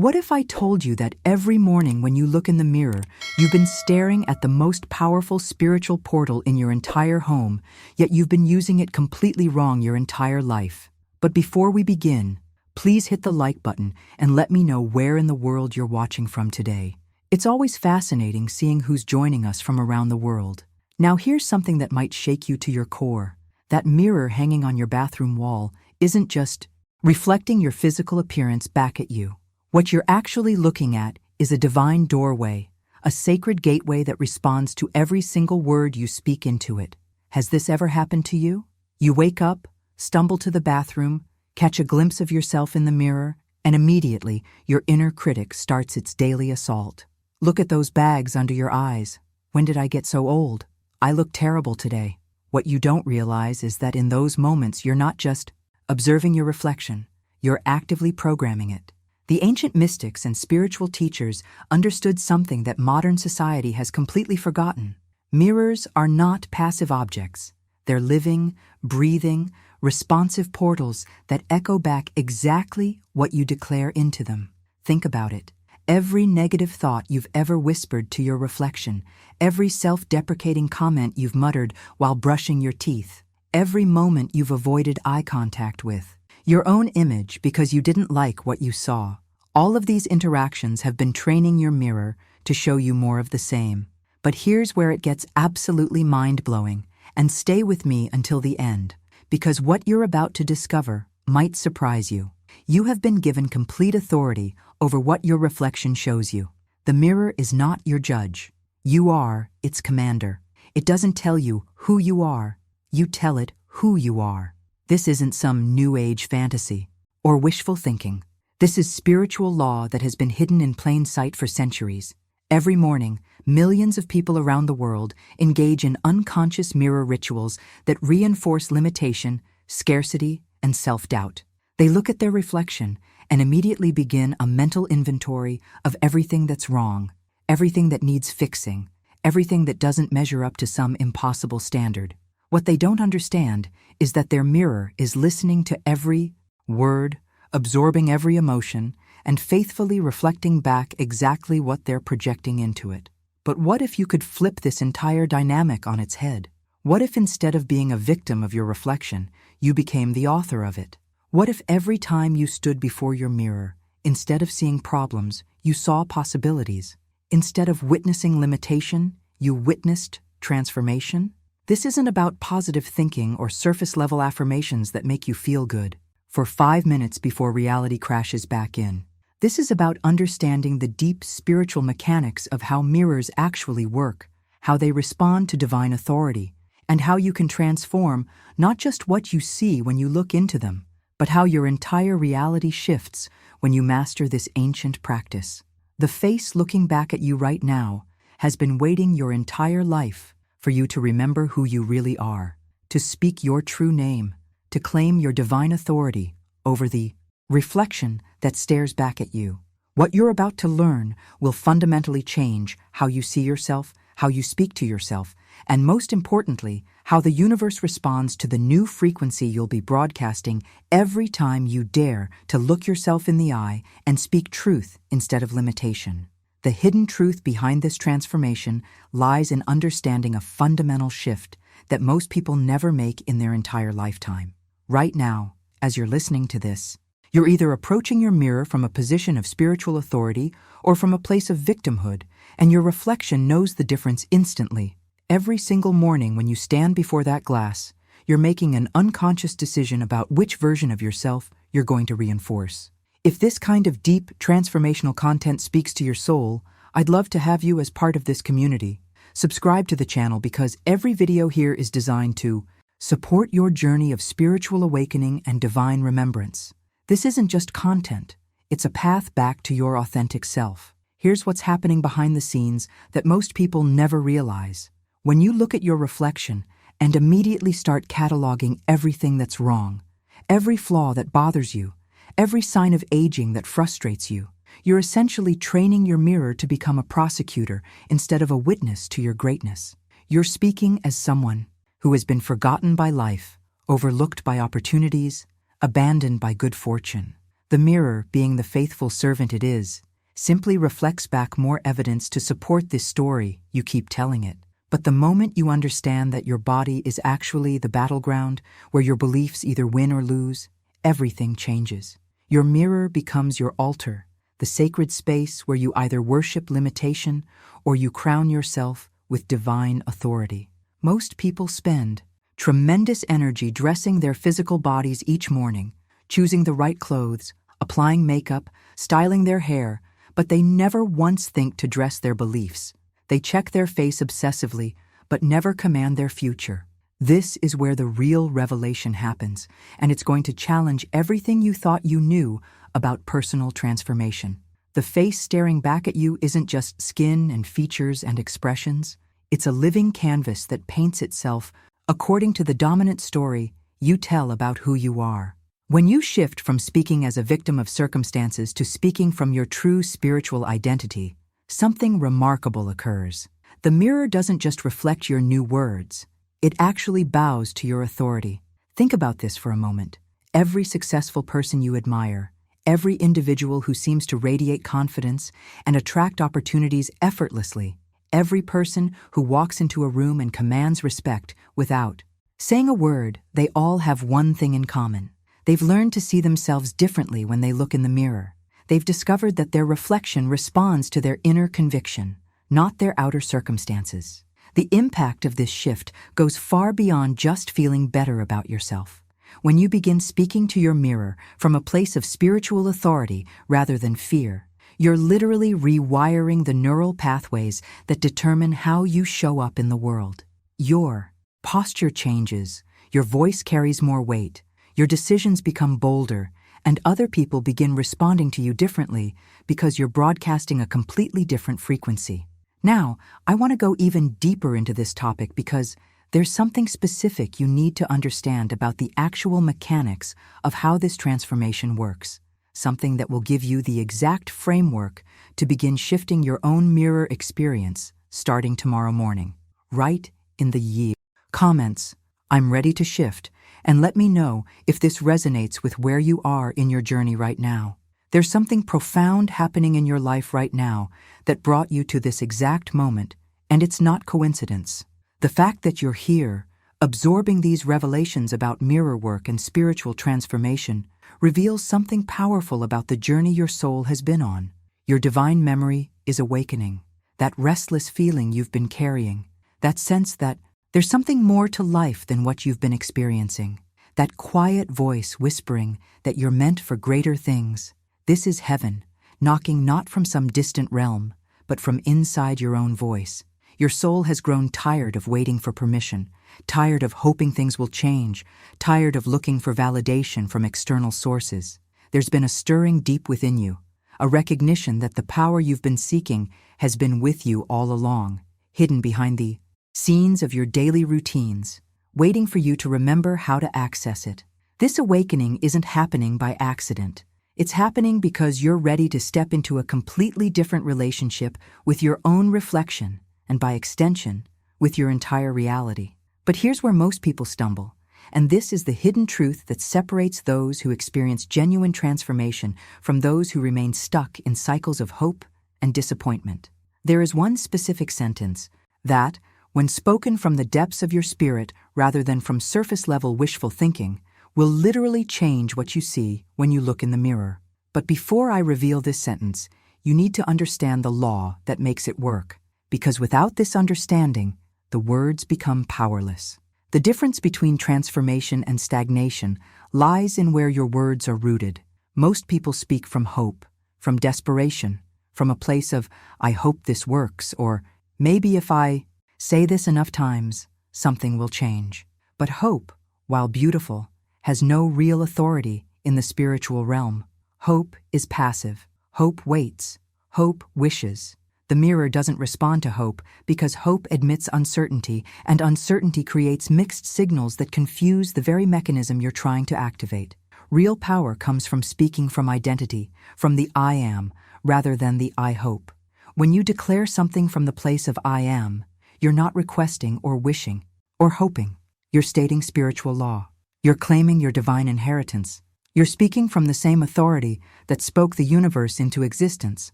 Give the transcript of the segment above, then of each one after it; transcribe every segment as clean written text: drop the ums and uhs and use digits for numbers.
What if I told you that every morning when you look in the mirror, you've been staring at the most powerful spiritual portal in your entire home, yet you've been using it completely wrong your entire life? But before we begin, please hit the like button and let me know where in the world you're watching from today. It's always fascinating seeing who's joining us from around the world. Now here's something that might shake you to your core. That mirror hanging on your bathroom wall isn't just reflecting your physical appearance back at you. What you're actually looking at is a divine doorway, a sacred gateway that responds to every single word you speak into it. Has this ever happened to you? You wake up, stumble to the bathroom, catch a glimpse of yourself in the mirror, and immediately your inner critic starts its daily assault. Look at those bags under your eyes. When did I get so old? I look terrible today. What you don't realize is that in those moments you're not just observing your reflection, you're actively programming it. The ancient mystics and spiritual teachers understood something that modern society has completely forgotten. Mirrors are not passive objects. They're living, breathing, responsive portals that echo back exactly what you declare into them. Think about it. Every negative thought you've ever whispered to your reflection, every self-deprecating comment you've muttered while brushing your teeth, every moment you've avoided eye contact with, your own image because you didn't like what you saw. All of these interactions have been training your mirror to show you more of the same. But here's where it gets absolutely mind-blowing, and stay with me until the end, because what you're about to discover might surprise you. You have been given complete authority over what your reflection shows you. The mirror is not your judge. You are its commander. It doesn't tell you who you are. You tell it who you are. This isn't some new age fantasy or wishful thinking. This is spiritual law that has been hidden in plain sight for centuries. Every morning, millions of people around the world engage in unconscious mirror rituals that reinforce limitation, scarcity, and self-doubt. They look at their reflection and immediately begin a mental inventory of everything that's wrong, everything that needs fixing, everything that doesn't measure up to some impossible standard. What they don't understand is that their mirror is listening to every word, absorbing every emotion, and faithfully reflecting back exactly what they're projecting into it. But what if you could flip this entire dynamic on its head? What if instead of being a victim of your reflection, you became the author of it? What if every time you stood before your mirror, instead of seeing problems, you saw possibilities? Instead of witnessing limitation, you witnessed transformation? This isn't about positive thinking or surface-level affirmations that make you feel good for 5 minutes before reality crashes back in. This is about understanding the deep spiritual mechanics of how mirrors actually work, how they respond to divine authority, and how you can transform not just what you see when you look into them, but how your entire reality shifts when you master this ancient practice. The face looking back at you right now has been waiting your entire life for you to remember who you really are, to speak your true name, to claim your divine authority over the reflection that stares back at you. What you're about to learn will fundamentally change how you see yourself, how you speak to yourself, and most importantly, how the universe responds to the new frequency you'll be broadcasting every time you dare to look yourself in the eye and speak truth instead of limitation. The hidden truth behind this transformation lies in understanding a fundamental shift that most people never make in their entire lifetime. Right now, as you're listening to this, you're either approaching your mirror from a position of spiritual authority or from a place of victimhood, and your reflection knows the difference instantly. Every single morning when you stand before that glass, you're making an unconscious decision about which version of yourself you're going to reinforce. If this kind of deep, transformational content speaks to your soul, I'd love to have you as part of this community. Subscribe to the channel because every video here is designed to support your journey of spiritual awakening and divine remembrance. This isn't just content, it's a path back to your authentic self. Here's what's happening behind the scenes that most people never realize. When you look at your reflection and immediately start cataloging everything that's wrong, every flaw that bothers you, every sign of aging that frustrates you, you're essentially training your mirror to become a prosecutor instead of a witness to your greatness. You're speaking as someone who has been forgotten by life, overlooked by opportunities, abandoned by good fortune. The mirror, being the faithful servant it is, simply reflects back more evidence to support this story you keep telling it. But the moment you understand that your body is actually the battleground where your beliefs either win or lose, everything changes. Your mirror becomes your altar, the sacred space where you either worship limitation or you crown yourself with divine authority. Most people spend tremendous energy dressing their physical bodies each morning, choosing the right clothes, applying makeup, styling their hair, but they never once think to dress their beliefs. They check their face obsessively, but never command their future. This is where the real revelation happens, and it's going to challenge everything you thought you knew about personal transformation. The face staring back at you isn't just skin and features and expressions. It's a living canvas that paints itself according to the dominant story you tell about who you are. When you shift from speaking as a victim of circumstances to speaking from your true spiritual identity, something remarkable occurs. The mirror doesn't just reflect your new words, it actually bows to your authority. Think about this for a moment. Every successful person you admire, every individual who seems to radiate confidence and attract opportunities effortlessly, every person who walks into a room and commands respect without saying a word, they all have one thing in common. They've learned to see themselves differently when they look in the mirror. They've discovered that their reflection responds to their inner conviction, not their outer circumstances. The impact of this shift goes far beyond just feeling better about yourself. When you begin speaking to your mirror from a place of spiritual authority rather than fear, you're literally rewiring the neural pathways that determine how you show up in the world. Your posture changes, your voice carries more weight, your decisions become bolder, and other people begin responding to you differently because you're broadcasting a completely different frequency. Now, I want to go even deeper into this topic because there's something specific you need to understand about the actual mechanics of how this transformation works, something that will give you the exact framework to begin shifting your own mirror experience starting tomorrow morning. Write in the comments, "I'm ready to shift," and let me know if this resonates with where you are in your journey right now. There's something profound happening in your life right now that brought you to this exact moment, and it's not coincidence. The fact that you're here, absorbing these revelations about mirror work and spiritual transformation, reveals something powerful about the journey your soul has been on. Your divine memory is awakening. That restless feeling you've been carrying, that sense that there's something more to life than what you've been experiencing. That quiet voice whispering that you're meant for greater things. This is heaven, knocking not from some distant realm, but from inside your own voice. Your soul has grown tired of waiting for permission, tired of hoping things will change, tired of looking for validation from external sources. There's been a stirring deep within you, a recognition that the power you've been seeking has been with you all along, hidden behind the scenes of your daily routines, waiting for you to remember how to access it. This awakening isn't happening by accident. It's happening because you're ready to step into a completely different relationship with your own reflection, and by extension, with your entire reality. But here's where most people stumble, and this is the hidden truth that separates those who experience genuine transformation from those who remain stuck in cycles of hope and disappointment. There is one specific sentence that, when spoken from the depths of your spirit rather than from surface-level wishful thinking, will literally change what you see when you look in the mirror. But before I reveal this sentence, you need to understand the law that makes it work, because without this understanding, the words become powerless. The difference between transformation and stagnation lies in where your words are rooted. Most people speak from hope, from desperation, from a place of, "I hope this works," or "maybe if I say this enough times, something will change." But hope, while beautiful, has no real authority in the spiritual realm. Hope is passive. Hope waits. Hope wishes. The mirror doesn't respond to hope because hope admits uncertainty, and uncertainty creates mixed signals that confuse the very mechanism you're trying to activate. Real power comes from speaking from identity, from the I am, rather than the I hope. When you declare something from the place of I am, you're not requesting or wishing or hoping. You're stating spiritual law. You're claiming your divine inheritance. You're speaking from the same authority that spoke the universe into existence.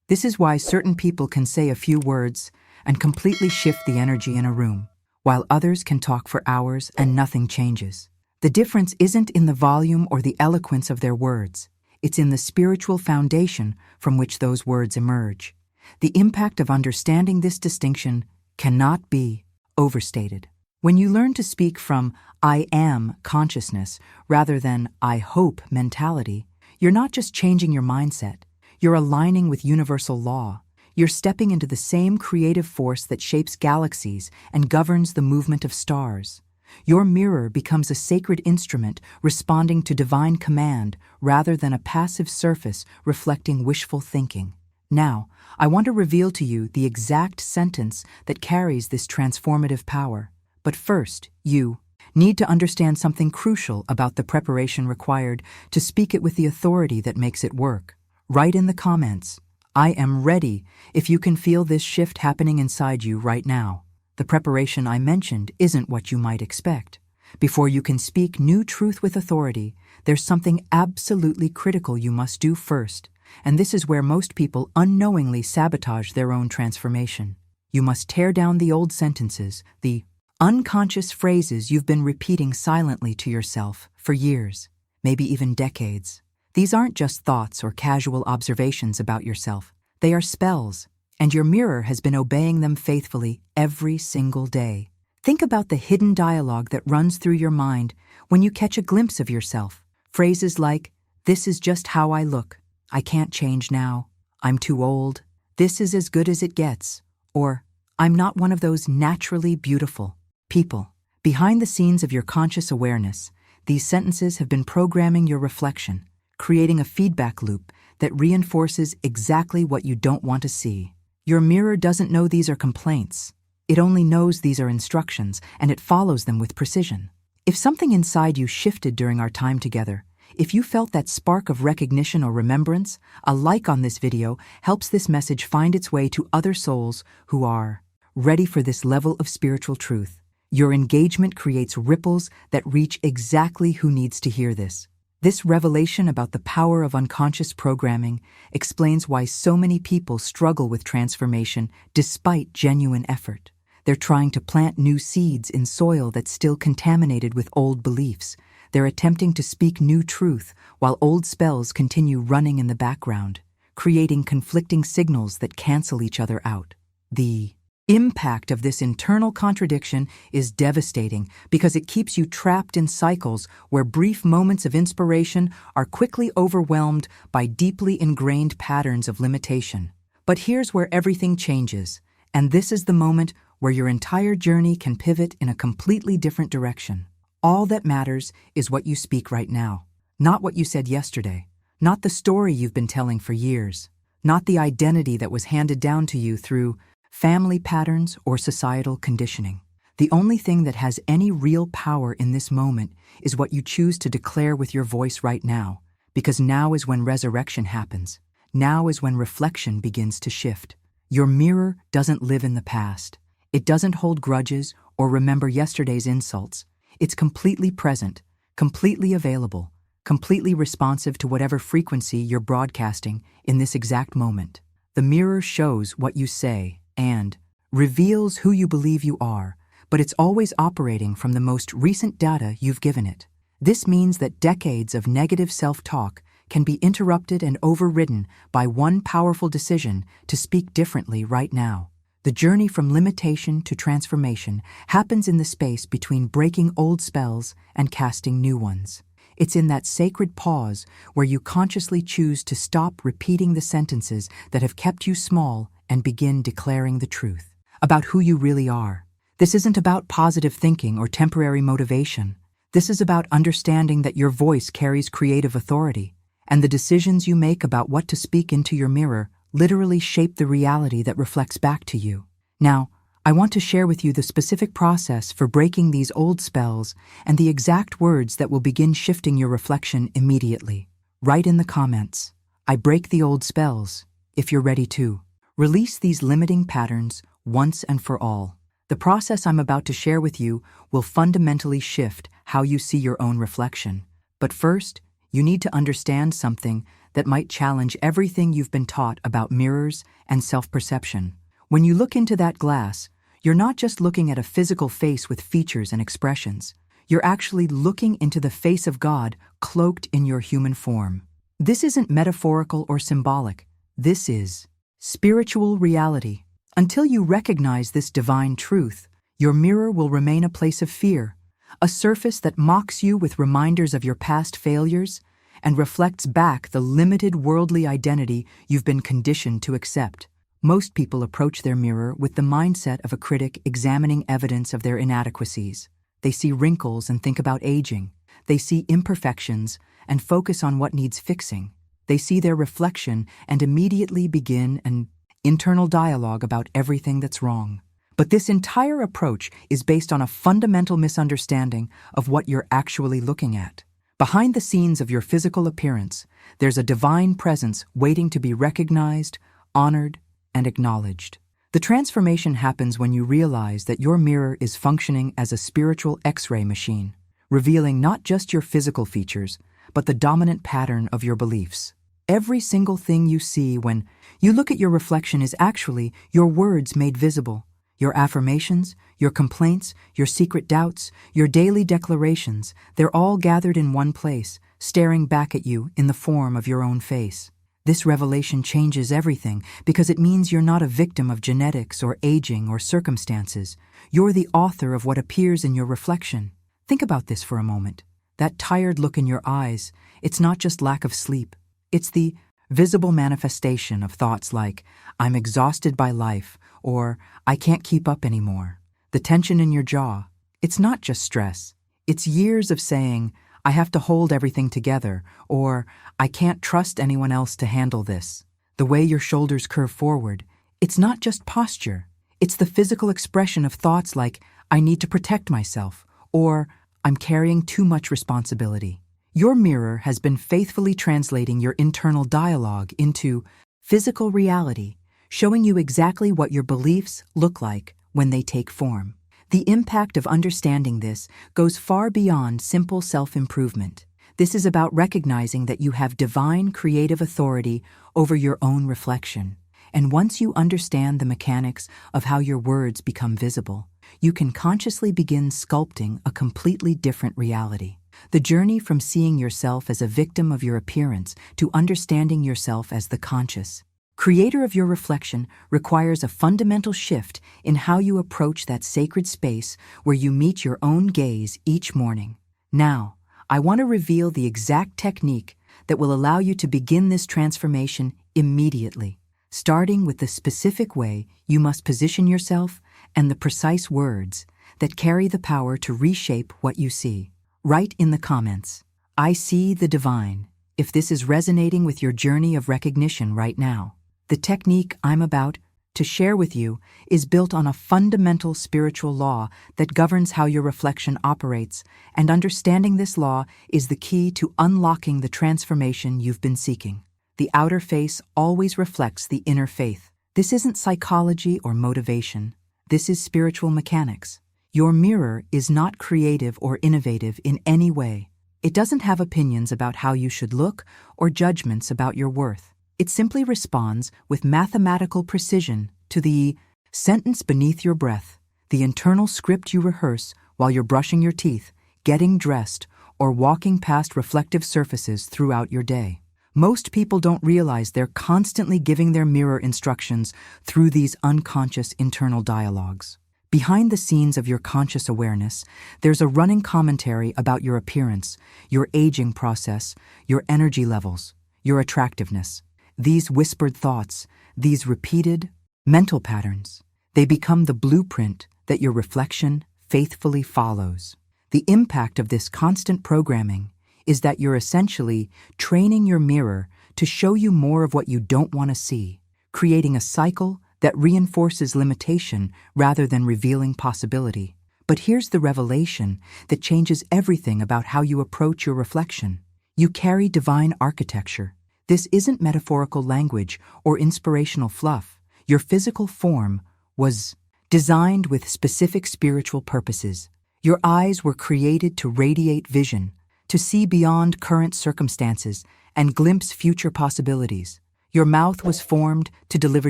This is why certain people can say a few words and completely shift the energy in a room, while others can talk for hours and nothing changes. The difference isn't in the volume or the eloquence of their words. It's in the spiritual foundation from which those words emerge. The impact of understanding this distinction cannot be overstated. When you learn to speak from I am consciousness rather than I hope mentality, you're not just changing your mindset, you're aligning with universal law. You're stepping into the same creative force that shapes galaxies and governs the movement of stars. Your mirror becomes a sacred instrument responding to divine command rather than a passive surface reflecting wishful thinking. Now, I want to reveal to you the exact sentence that carries this transformative power. But first, you need to understand something crucial about the preparation required to speak it with the authority that makes it work. Write in the comments, I am ready, if you can feel this shift happening inside you right now. The preparation I mentioned isn't what you might expect. Before you can speak new truth with authority, there's something absolutely critical you must do first, and this is where most people unknowingly sabotage their own transformation. You must tear down the old sentences, the unconscious phrases you've been repeating silently to yourself for years, maybe even decades. These aren't just thoughts or casual observations about yourself. They are spells, and your mirror has been obeying them faithfully every single day. Think about the hidden dialogue that runs through your mind when you catch a glimpse of yourself. Phrases like, this is just how I look, I can't change now, I'm too old, this is as good as it gets, or I'm not one of those naturally beautiful people. Behind the scenes of your conscious awareness, these sentences have been programming your reflection, creating a feedback loop that reinforces exactly what you don't want to see. Your mirror doesn't know these are complaints. It only knows these are instructions, and it follows them with precision. If something inside you shifted during our time together, if you felt that spark of recognition or remembrance, a like on this video helps this message find its way to other souls who are ready for this level of spiritual truth. Your engagement creates ripples that reach exactly who needs to hear this. This revelation about the power of unconscious programming explains why so many people struggle with transformation despite genuine effort. They're trying to plant new seeds in soil that's still contaminated with old beliefs. They're attempting to speak new truth while old spells continue running in the background, creating conflicting signals that cancel each other out. The impact of this internal contradiction is devastating because it keeps you trapped in cycles where brief moments of inspiration are quickly overwhelmed by deeply ingrained patterns of limitation. But here's where everything changes, and this is the moment where your entire journey can pivot in a completely different direction. All that matters is what you speak right now, not what you said yesterday, not the story you've been telling for years, not the identity that was handed down to you through family patterns or societal conditioning. The only thing that has any real power in this moment is what you choose to declare with your voice right now, because now is when resurrection happens. Now is when reflection begins to shift. Your mirror doesn't live in the past. It doesn't hold grudges or remember yesterday's insults. It's completely present, completely available, completely responsive to whatever frequency you're broadcasting in this exact moment. The mirror shows what you say and reveals who you believe you are, but it's always operating from the most recent data you've given it. This means that decades of negative self-talk can be interrupted and overridden by one powerful decision to speak differently right now. The journey from limitation to transformation happens in the space between breaking old spells and casting new ones. It's in that sacred pause where you consciously choose to stop repeating the sentences that have kept you small and begin declaring the truth about who you really are. This isn't about positive thinking or temporary motivation. This is about understanding that your voice carries creative authority, and the decisions you make about what to speak into your mirror literally shape the reality that reflects back to you. Now, I want to share with you the specific process for breaking these old spells and the exact words that will begin shifting your reflection immediately. Write in the comments, I break the old spells, if you're ready to. Release these limiting patterns once and for all. The process I'm about to share with you will fundamentally shift how you see your own reflection. But first, you need to understand something that might challenge everything you've been taught about mirrors and self-perception. When you look into that glass, you're not just looking at a physical face with features and expressions. You're actually looking into the face of God cloaked in your human form. This isn't metaphorical or symbolic. This is spiritual reality. Until you recognize this divine truth, your mirror will remain a place of fear, a surface that mocks you with reminders of your past failures and reflects back the limited worldly identity you've been conditioned to accept. Most people approach their mirror with the mindset of a critic examining evidence of their inadequacies. They see wrinkles and think about aging. They see imperfections and focus on what needs fixing. They see their reflection and immediately begin an internal dialogue about everything that's wrong. But this entire approach is based on a fundamental misunderstanding of what you're actually looking at. Behind the scenes of your physical appearance, there's a divine presence waiting to be recognized, honored, and acknowledged. The transformation happens when you realize that your mirror is functioning as a spiritual X-ray machine, revealing not just your physical features, but the dominant pattern of your beliefs. Every single thing you see when you look at your reflection is actually your words made visible. Your affirmations, your complaints, your secret doubts, your daily declarations, they're all gathered in one place, staring back at you in the form of your own face. This revelation changes everything because it means you're not a victim of genetics or aging or circumstances. You're the author of what appears in your reflection. Think about this for a moment. That tired look in your eyes, it's not just lack of sleep. It's the visible manifestation of thoughts like, I'm exhausted by life, or I can't keep up anymore. The tension in your jaw, it's not just stress. It's years of saying, I have to hold everything together, or I can't trust anyone else to handle this. The way your shoulders curve forward, it's not just posture. It's the physical expression of thoughts like, I need to protect myself, or I'm carrying too much responsibility. Your mirror has been faithfully translating your internal dialogue into physical reality, showing you exactly what your beliefs look like when they take form. The impact of understanding this goes far beyond simple self-improvement. This is about recognizing that you have divine creative authority over your own reflection. And once you understand the mechanics of how your words become visible, you can consciously begin sculpting a completely different reality. The journey from seeing yourself as a victim of your appearance to understanding yourself as the conscious creator of your reflection requires a fundamental shift in how you approach that sacred space where you meet your own gaze each morning. Now, I want to reveal the exact technique that will allow you to begin this transformation immediately, starting with the specific way you must position yourself and the precise words that carry the power to reshape what you see. Write in the comments, I see the divine, if this is resonating with your journey of recognition right now. The technique I'm about to share with you is built on a fundamental spiritual law that governs how your reflection operates, and understanding this law is the key to unlocking the transformation you've been seeking. The outer face always reflects the inner faith. This isn't psychology or motivation. This is spiritual mechanics. Your mirror is not creative or innovative in any way. It doesn't have opinions about how you should look or judgments about your worth. It simply responds with mathematical precision to the sentence beneath your breath, the internal script you rehearse while you're brushing your teeth, getting dressed, or walking past reflective surfaces throughout your day. Most people don't realize they're constantly giving their mirror instructions through these unconscious internal dialogues. Behind the scenes of your conscious awareness, there's a running commentary about your appearance, your aging process, your energy levels, your attractiveness. These whispered thoughts, these repeated mental patterns, they become the blueprint that your reflection faithfully follows. The impact of this constant programming is that you're essentially training your mirror to show you more of what you don't want to see, creating a cycle that reinforces limitation rather than revealing possibility. But here's the revelation that changes everything about how you approach your reflection. You carry divine architecture. This isn't metaphorical language or inspirational fluff. Your physical form was designed with specific spiritual purposes. Your eyes were created to radiate vision, to see beyond current circumstances and glimpse future possibilities. Your mouth was formed to deliver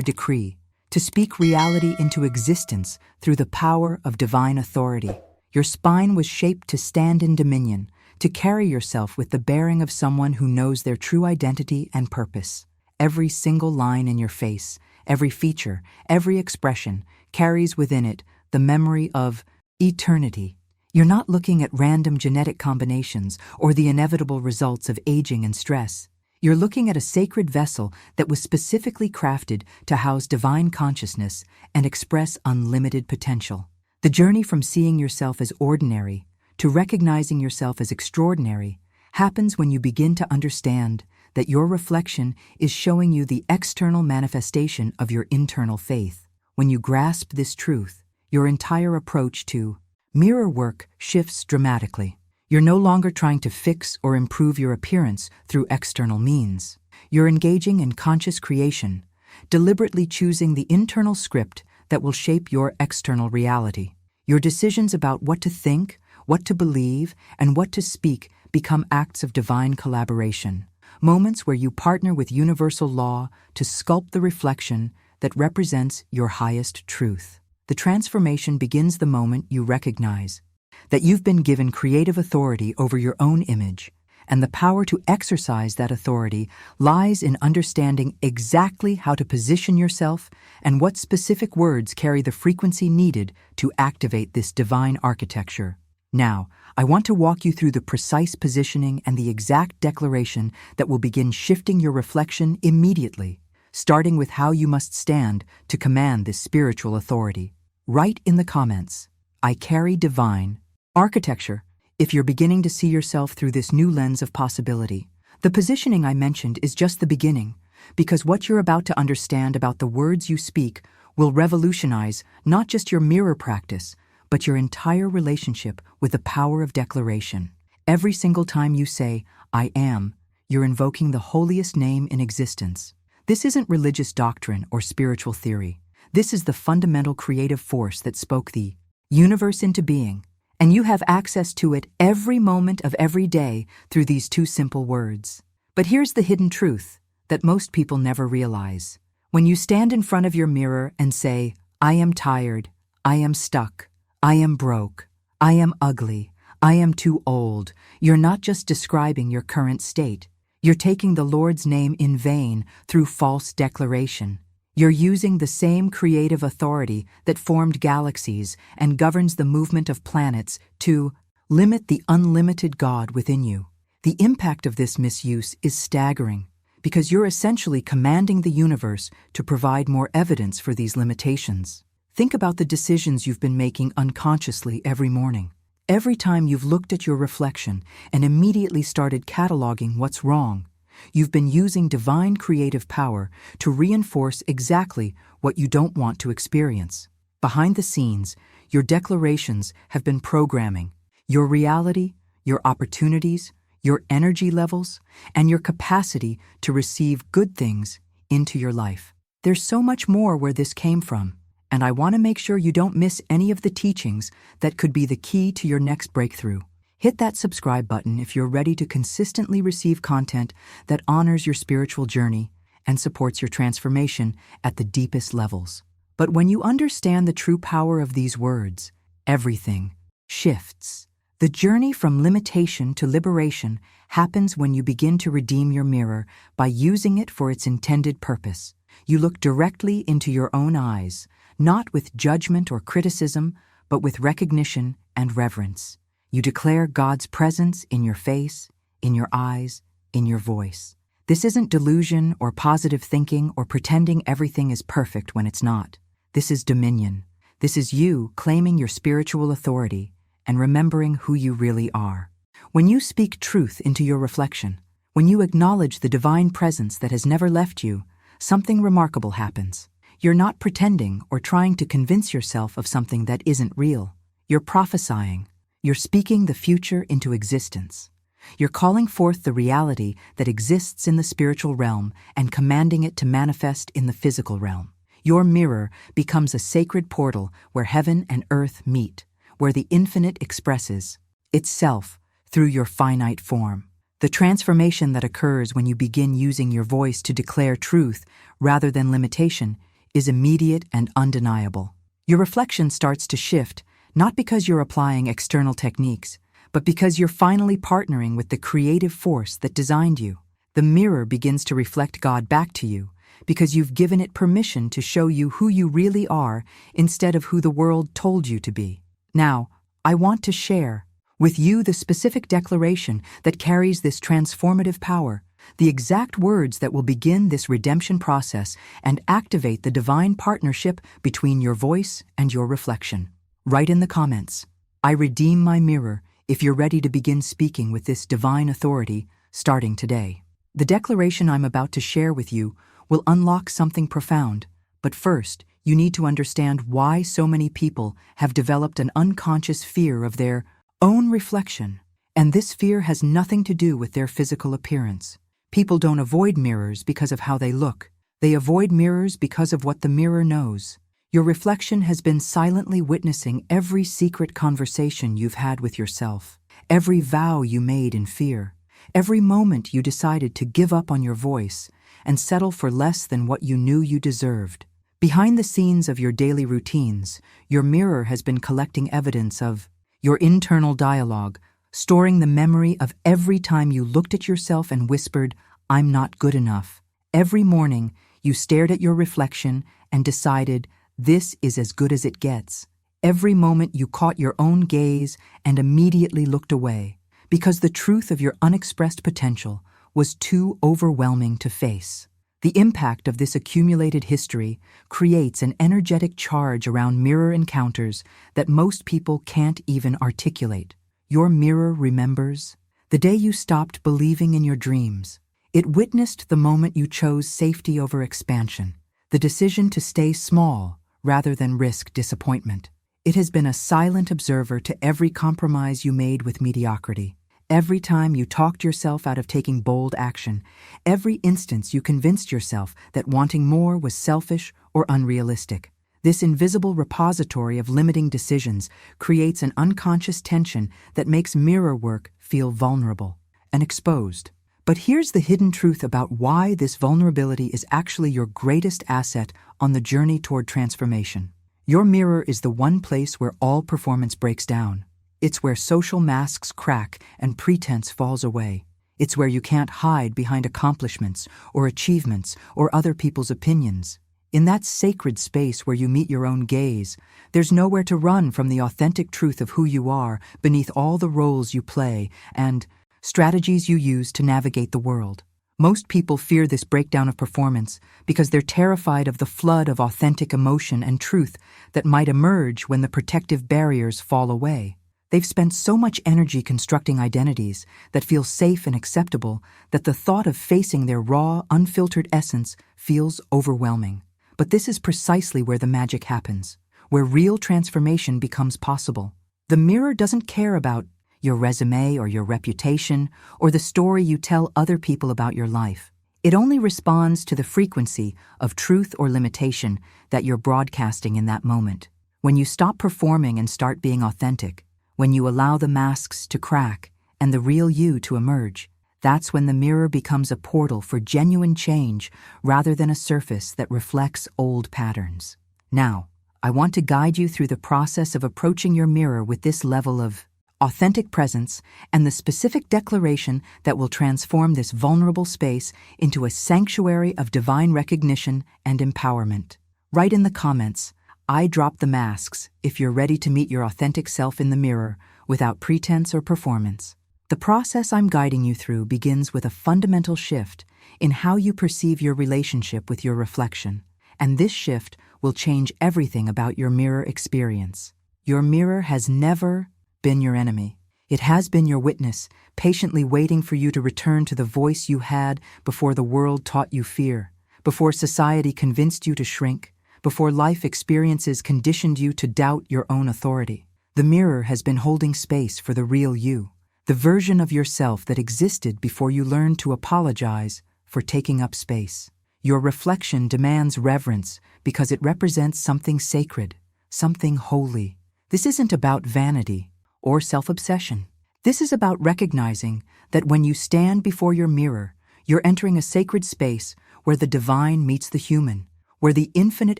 decree, to speak reality into existence through the power of divine authority. Your spine was shaped to stand in dominion, to carry yourself with the bearing of someone who knows their true identity and purpose. Every single line in your face, every feature, every expression carries within it the memory of eternity. You're not looking at random genetic combinations or the inevitable results of aging and stress. You're looking at a sacred vessel that was specifically crafted to house divine consciousness and express unlimited potential. The journey from seeing yourself as ordinary to recognizing yourself as extraordinary happens when you begin to understand that your reflection is showing you the external manifestation of your internal faith. When you grasp this truth, your entire approach to mirror work shifts dramatically. You're no longer trying to fix or improve your appearance through external means. You're engaging in conscious creation, deliberately choosing the internal script that will shape your external reality. Your decisions about what to think, what to believe, and what to speak become acts of divine collaboration, moments where you partner with universal law to sculpt the reflection that represents your highest truth. The transformation begins the moment you recognize that you've been given creative authority over your own image, and the power to exercise that authority lies in understanding exactly how to position yourself and what specific words carry the frequency needed to activate this divine architecture. Now, I want to walk you through the precise positioning and the exact declaration that will begin shifting your reflection immediately, starting with how you must stand to command this spiritual authority. Write in the comments, "I carry divine architecture," if you're beginning to see yourself through this new lens of possibility. The positioning I mentioned is just the beginning, because what you're about to understand about the words you speak will revolutionize not just your mirror practice, but your entire relationship with the power of declaration. Every single time you say, "I am," you're invoking the holiest name in existence. This isn't religious doctrine or spiritual theory. This is the fundamental creative force that spoke the universe into being, and you have access to it every moment of every day through these two simple words. But here's the hidden truth that most people never realize. When you stand in front of your mirror and say, "I am tired, I am stuck, I am broke, I am ugly, I am too old," you're not just describing your current state. You're taking the Lord's name in vain through false declaration. You're using the same creative authority that formed galaxies and governs the movement of planets to limit the unlimited God within you. The impact of this misuse is staggering, because you're essentially commanding the universe to provide more evidence for these limitations. Think about the decisions you've been making unconsciously every morning. Every time you've looked at your reflection and immediately started cataloging what's wrong, you've been using divine creative power to reinforce exactly what you don't want to experience. Behind the scenes, your declarations have been programming your reality, your opportunities, your energy levels, and your capacity to receive good things into your life. There's so much more where this came from, and I want to make sure you don't miss any of the teachings that could be the key to your next breakthrough. Hit that subscribe button if you're ready to consistently receive content that honors your spiritual journey and supports your transformation at the deepest levels. But when you understand the true power of these words, everything shifts. The journey from limitation to liberation happens when you begin to redeem your mirror by using it for its intended purpose. You look directly into your own eyes, not with judgment or criticism, but with recognition and reverence. You declare God's presence in your face, in your eyes, in your voice. This isn't delusion or positive thinking or pretending everything is perfect when it's not. This is dominion. This is you claiming your spiritual authority and remembering who you really are. When you speak truth into your reflection, when you acknowledge the divine presence that has never left you, something remarkable happens. You're not pretending or trying to convince yourself of something that isn't real. You're prophesying. You're speaking the future into existence. You're calling forth the reality that exists in the spiritual realm and commanding it to manifest in the physical realm. Your mirror becomes a sacred portal where heaven and earth meet, where the infinite expresses itself through your finite form. The transformation that occurs when you begin using your voice to declare truth rather than limitation is immediate and undeniable. Your reflection starts to shift, not because you're applying external techniques, but because you're finally partnering with the creative force that designed you. The mirror begins to reflect God back to you because you've given it permission to show you who you really are instead of who the world told you to be. Now, I want to share with you the specific declaration that carries this transformative power, the exact words that will begin this redemption process and activate the divine partnership between your voice and your reflection. Write in the comments, "I redeem my mirror," if you're ready to begin speaking with this divine authority starting today. The declaration I'm about to share with you will unlock something profound, but first, you need to understand why so many people have developed an unconscious fear of their own reflection. And this fear has nothing to do with their physical appearance. People don't avoid mirrors because of how they look. They avoid mirrors because of what the mirror knows. Your reflection has been silently witnessing every secret conversation you've had with yourself, every vow you made in fear, every moment you decided to give up on your voice and settle for less than what you knew you deserved. Behind the scenes of your daily routines, your mirror has been collecting evidence of your internal dialogue, storing the memory of every time you looked at yourself and whispered, "I'm not good enough." Every morning, you stared at your reflection and decided, "This is as good as it gets." Every moment you caught your own gaze and immediately looked away, because the truth of your unexpressed potential was too overwhelming to face. The impact of this accumulated history creates an energetic charge around mirror encounters that most people can't even articulate. Your mirror remembers the day you stopped believing in your dreams. It witnessed the moment you chose safety over expansion, the decision to stay small rather than risk disappointment. It has been a silent observer to every compromise you made with mediocrity. Every time you talked yourself out of taking bold action, every instance you convinced yourself that wanting more was selfish or unrealistic. This invisible repository of limiting decisions creates an unconscious tension that makes mirror work feel vulnerable and exposed. But here's the hidden truth about why this vulnerability is actually your greatest asset on the journey toward transformation. Your mirror is the one place where all performance breaks down. It's where social masks crack and pretense falls away. It's where you can't hide behind accomplishments or achievements or other people's opinions. In that sacred space where you meet your own gaze, there's nowhere to run from the authentic truth of who you are beneath all the roles you play and strategies you use to navigate the world. Most people fear this breakdown of performance because they're terrified of the flood of authentic emotion and truth that might emerge when the protective barriers fall away. They've spent so much energy constructing identities that feel safe and acceptable that the thought of facing their raw, unfiltered essence feels overwhelming. But this is precisely where the magic happens, where real transformation becomes possible. The mirror doesn't care about your resume or your reputation or the story you tell other people about your life. It only responds to the frequency of truth or limitation that you're broadcasting in that moment. When you stop performing and start being authentic, when you allow the masks to crack and the real you to emerge, that's when the mirror becomes a portal for genuine change rather than a surface that reflects old patterns. Now, I want to guide you through the process of approaching your mirror with this level of authentic presence and the specific declaration that will transform this vulnerable space into a sanctuary of divine recognition and empowerment. Write in the comments, "I drop the masks," if you're ready to meet your authentic self in the mirror without pretense or performance. The process I'm guiding you through begins with a fundamental shift in how you perceive your relationship with your reflection, and this shift will change everything about your mirror experience. Your mirror has never been your enemy. It has been your witness, patiently waiting for you to return to the voice you had before the world taught you fear, before society convinced you to shrink, before life experiences conditioned you to doubt your own authority. The mirror has been holding space for the real you, the version of yourself that existed before you learned to apologize for taking up space. Your reflection demands reverence because it represents something sacred, something holy. This isn't about vanity or self-obsession. This is about recognizing that when you stand before your mirror, you're entering a sacred space where the divine meets the human, where the infinite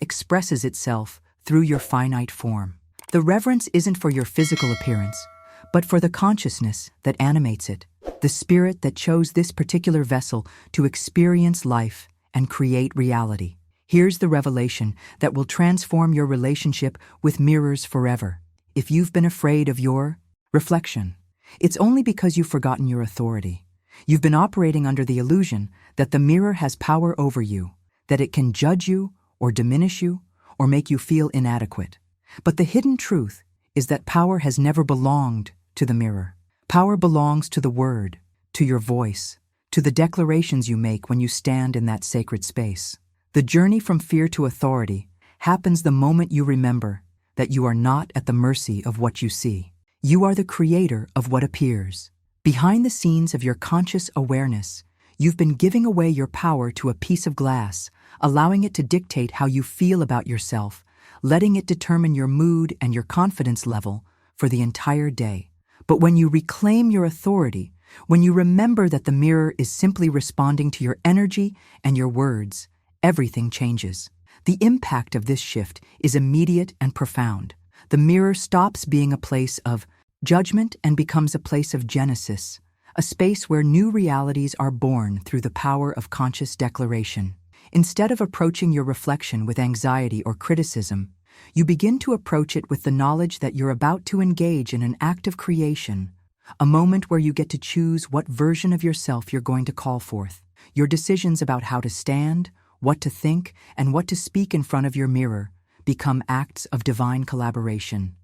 expresses itself through your finite form. The reverence isn't for your physical appearance, but for the consciousness that animates it, the spirit that chose this particular vessel to experience life and create reality. Here's the revelation that will transform your relationship with mirrors forever. If you've been afraid of your reflection, it's only because you've forgotten your authority. You've been operating under the illusion that the mirror has power over you, that it can judge you or diminish you or make you feel inadequate. But the hidden truth is that power has never belonged to the mirror. Power belongs to the word, to your voice, to the declarations you make when you stand in that sacred space. The journey from fear to authority happens the moment you remember that you are not at the mercy of what you see. You are the creator of what appears. Behind the scenes of your conscious awareness, you've been giving away your power to a piece of glass, allowing it to dictate how you feel about yourself, letting it determine your mood and your confidence level for the entire day. But when you reclaim your authority, when you remember that the mirror is simply responding to your energy and your words, everything changes. The impact of this shift is immediate and profound. The mirror stops being a place of judgment and becomes a place of genesis, a space where new realities are born through the power of conscious declaration. Instead of approaching your reflection with anxiety or criticism, you begin to approach it with the knowledge that you're about to engage in an act of creation, a moment where you get to choose what version of yourself you're going to call forth. Your decisions about how to stand, what to think, and what to speak in front of your mirror become acts of divine collaboration.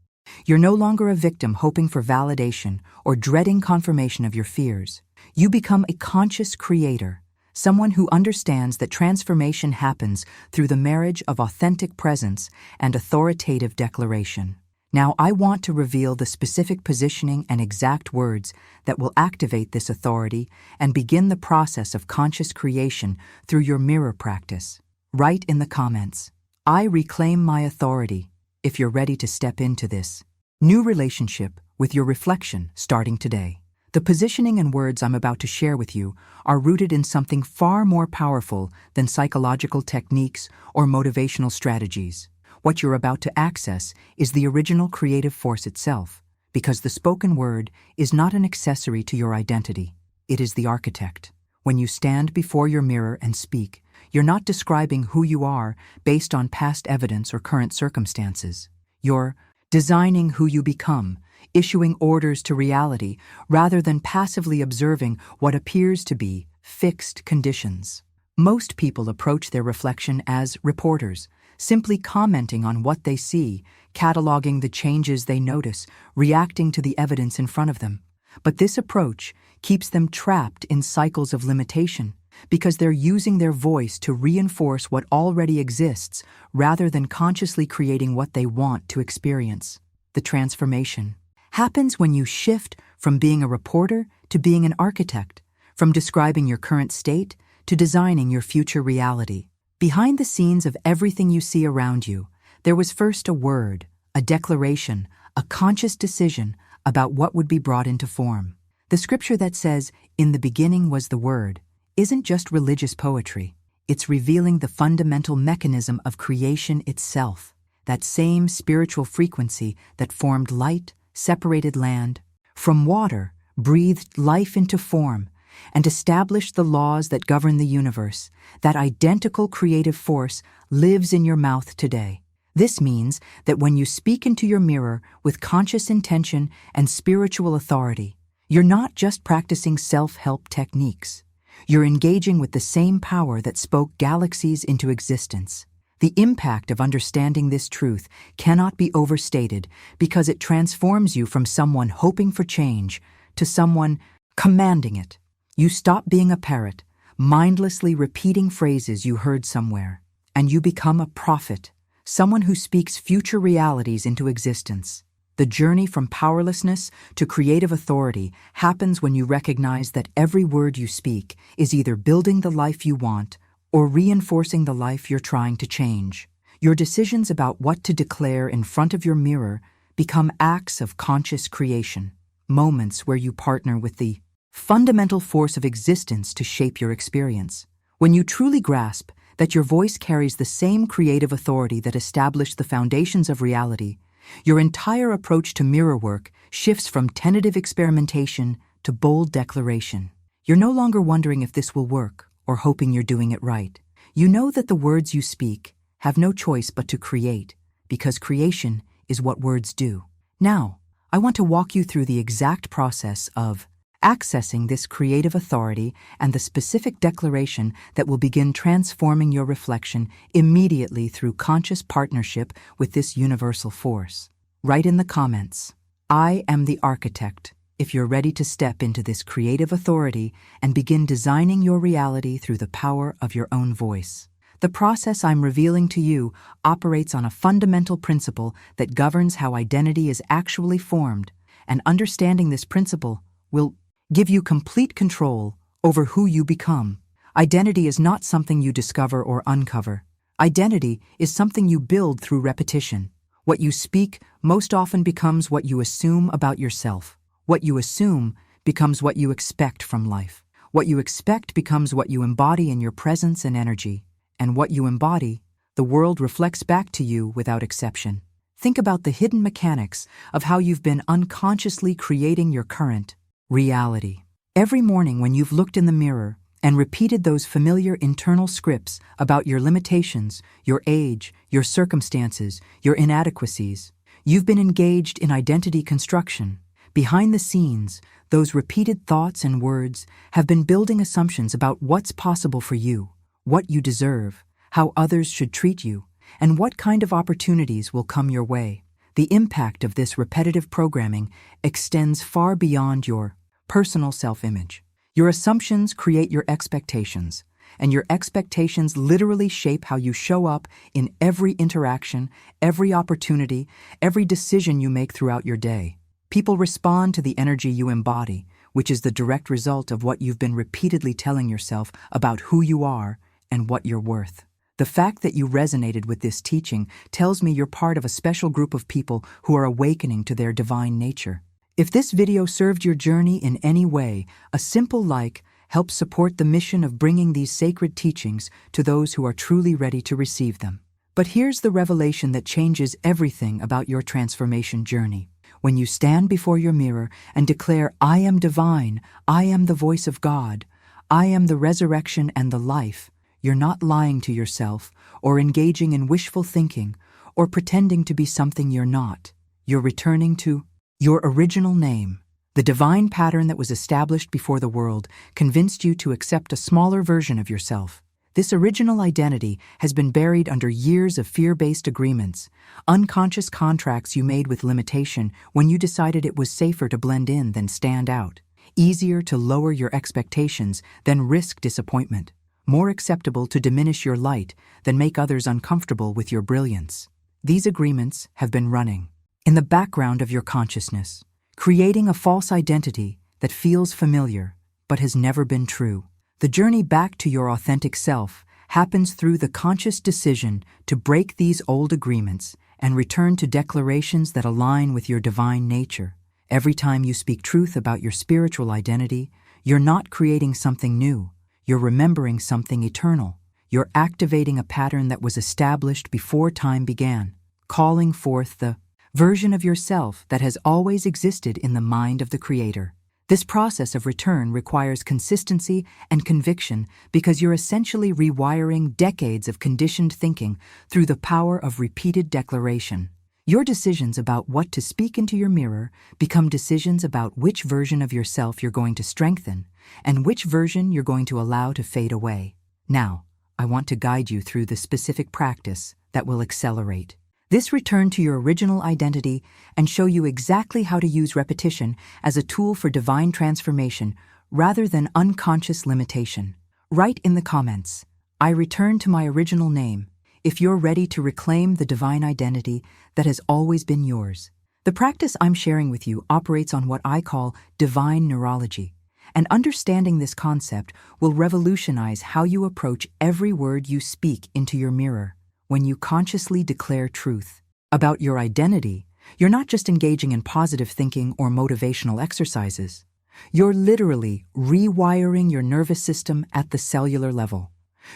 You're no longer a victim hoping for validation or dreading confirmation of your fears. You become a conscious creator, someone who understands that transformation happens through the marriage of authentic presence and authoritative declaration. Now, I want to reveal the specific positioning and exact words that will activate this authority and begin the process of conscious creation through your mirror practice. Write in the comments, "I reclaim my authority," if you're ready to step into this new relationship with your reflection starting today. The positioning and words I'm about to share with you are rooted in something far more powerful than psychological techniques or motivational strategies. What you're about to access is the original creative force itself, because the spoken word is not an accessory to your identity. It is the architect. When you stand before your mirror and speak, you're not describing who you are based on past evidence or current circumstances. You're designing who you become, issuing orders to reality rather than passively observing what appears to be fixed conditions. Most people approach their reflection as reporters, simply commenting on what they see, cataloging the changes they notice, reacting to the evidence in front of them. But this approach keeps them trapped in cycles of limitation because they're using their voice to reinforce what already exists rather than consciously creating what they want to experience. The transformation happens when you shift from being a reporter to being an architect, from describing your current state to designing your future reality. Behind the scenes of everything you see around you, there was first a word, a declaration, a conscious decision about what would be brought into form. The scripture that says, "In the beginning was the Word," isn't just religious poetry. It's revealing the fundamental mechanism of creation itself, that same spiritual frequency that formed light, separated land from water, breathed life into form, and established the laws that govern the universe. That identical creative force lives in your mouth today. This means that when you speak into your mirror with conscious intention and spiritual authority, you're not just practicing self-help techniques. You're engaging with the same power that spoke galaxies into existence. The impact of understanding this truth cannot be overstated because it transforms you from someone hoping for change to someone commanding it. You stop being a parrot, mindlessly repeating phrases you heard somewhere, and you become a prophet, someone who speaks future realities into existence. The journey from powerlessness to creative authority happens when you recognize that every word you speak is either building the life you want or reinforcing the life you're trying to change. Your decisions about what to declare in front of your mirror become acts of conscious creation. moments where you partner with the fundamental force of existence to shape your experience. When you truly grasp that your voice carries the same creative authority that established the foundations of reality, your entire approach to mirror work shifts from tentative experimentation to bold declaration. You're no longer wondering if this will work or hoping you're doing it right. You know that the words you speak have no choice but to create, because creation is what words do. Now, I want to walk you through the exact process of accessing this creative authority and the specific declaration that will begin transforming your reflection immediately through conscious partnership with this universal force. Write in the comments, "I am the architect," if you're ready to step into this creative authority and begin designing your reality through the power of your own voice. The process I'm revealing to you operates on a fundamental principle that governs how identity is actually formed, and understanding this principle will give you complete control over who you become. Identity is not something you discover or uncover. Identity is something you build through repetition. What you speak most often becomes what you assume about yourself. What you assume becomes what you expect from life. What you expect becomes what you embody in your presence and energy. And what you embody, the world reflects back to you without exception. Think about the hidden mechanics of how you've been unconsciously creating your current reality. Every morning when you've looked in the mirror and repeated those familiar internal scripts about your limitations, your age, your circumstances, your inadequacies, you've been engaged in identity construction. Behind the scenes, those repeated thoughts and words have been building assumptions about what's possible for you, what you deserve, how others should treat you, and what kind of opportunities will come your way. The impact of this repetitive programming extends far beyond your personal self-image. Your assumptions create your expectations, and your expectations literally shape how you show up in every interaction, every opportunity, every decision you make throughout your day. People respond to the energy you embody, which is the direct result of what you've been repeatedly telling yourself about who you are and what you're worth. The fact that you resonated with this teaching tells me you're part of a special group of people who are awakening to their divine nature. If this video served your journey in any way, a simple like helps support the mission of bringing these sacred teachings to those who are truly ready to receive them. But here's the revelation that changes everything about your transformation journey. When you stand before your mirror and declare, "I am divine, I am the voice of God, I am the resurrection and the life," you're not lying to yourself or engaging in wishful thinking or pretending to be something you're not. You're returning to your original name. The divine pattern that was established before the world convinced you to accept a smaller version of yourself. This original identity has been buried under years of fear-based agreements, unconscious contracts you made with limitation when you decided it was safer to blend in than stand out, easier to lower your expectations than risk disappointment, more acceptable to diminish your light than make others uncomfortable with your brilliance. These agreements have been running in the background of your consciousness, creating a false identity that feels familiar but has never been true. The journey back to your authentic self happens through the conscious decision to break these old agreements and return to declarations that align with your divine nature. Every time you speak truth about your spiritual identity, you're not creating something new. You're remembering something eternal. You're activating a pattern that was established before time began, calling forth the version of yourself that has always existed in the mind of the Creator. This process of return requires consistency and conviction because you're essentially rewiring decades of conditioned thinking through the power of repeated declaration. Your decisions about what to speak into your mirror become decisions about which version of yourself you're going to strengthen and which version you're going to allow to fade away. Now, I want to guide you through the specific practice that will accelerate this return to your original identity and show you exactly how to use repetition as a tool for divine transformation rather than unconscious limitation. Write in the comments, "I return to my original name," if you're ready to reclaim the divine identity that has always been yours. The practice I'm sharing with you operates on what I call divine neurology, and understanding this concept will revolutionize how you approach every word you speak into your mirror. When you consciously declare truth about your identity, You're not just engaging in positive thinking or motivational exercises. You're literally rewiring your nervous system at the cellular level.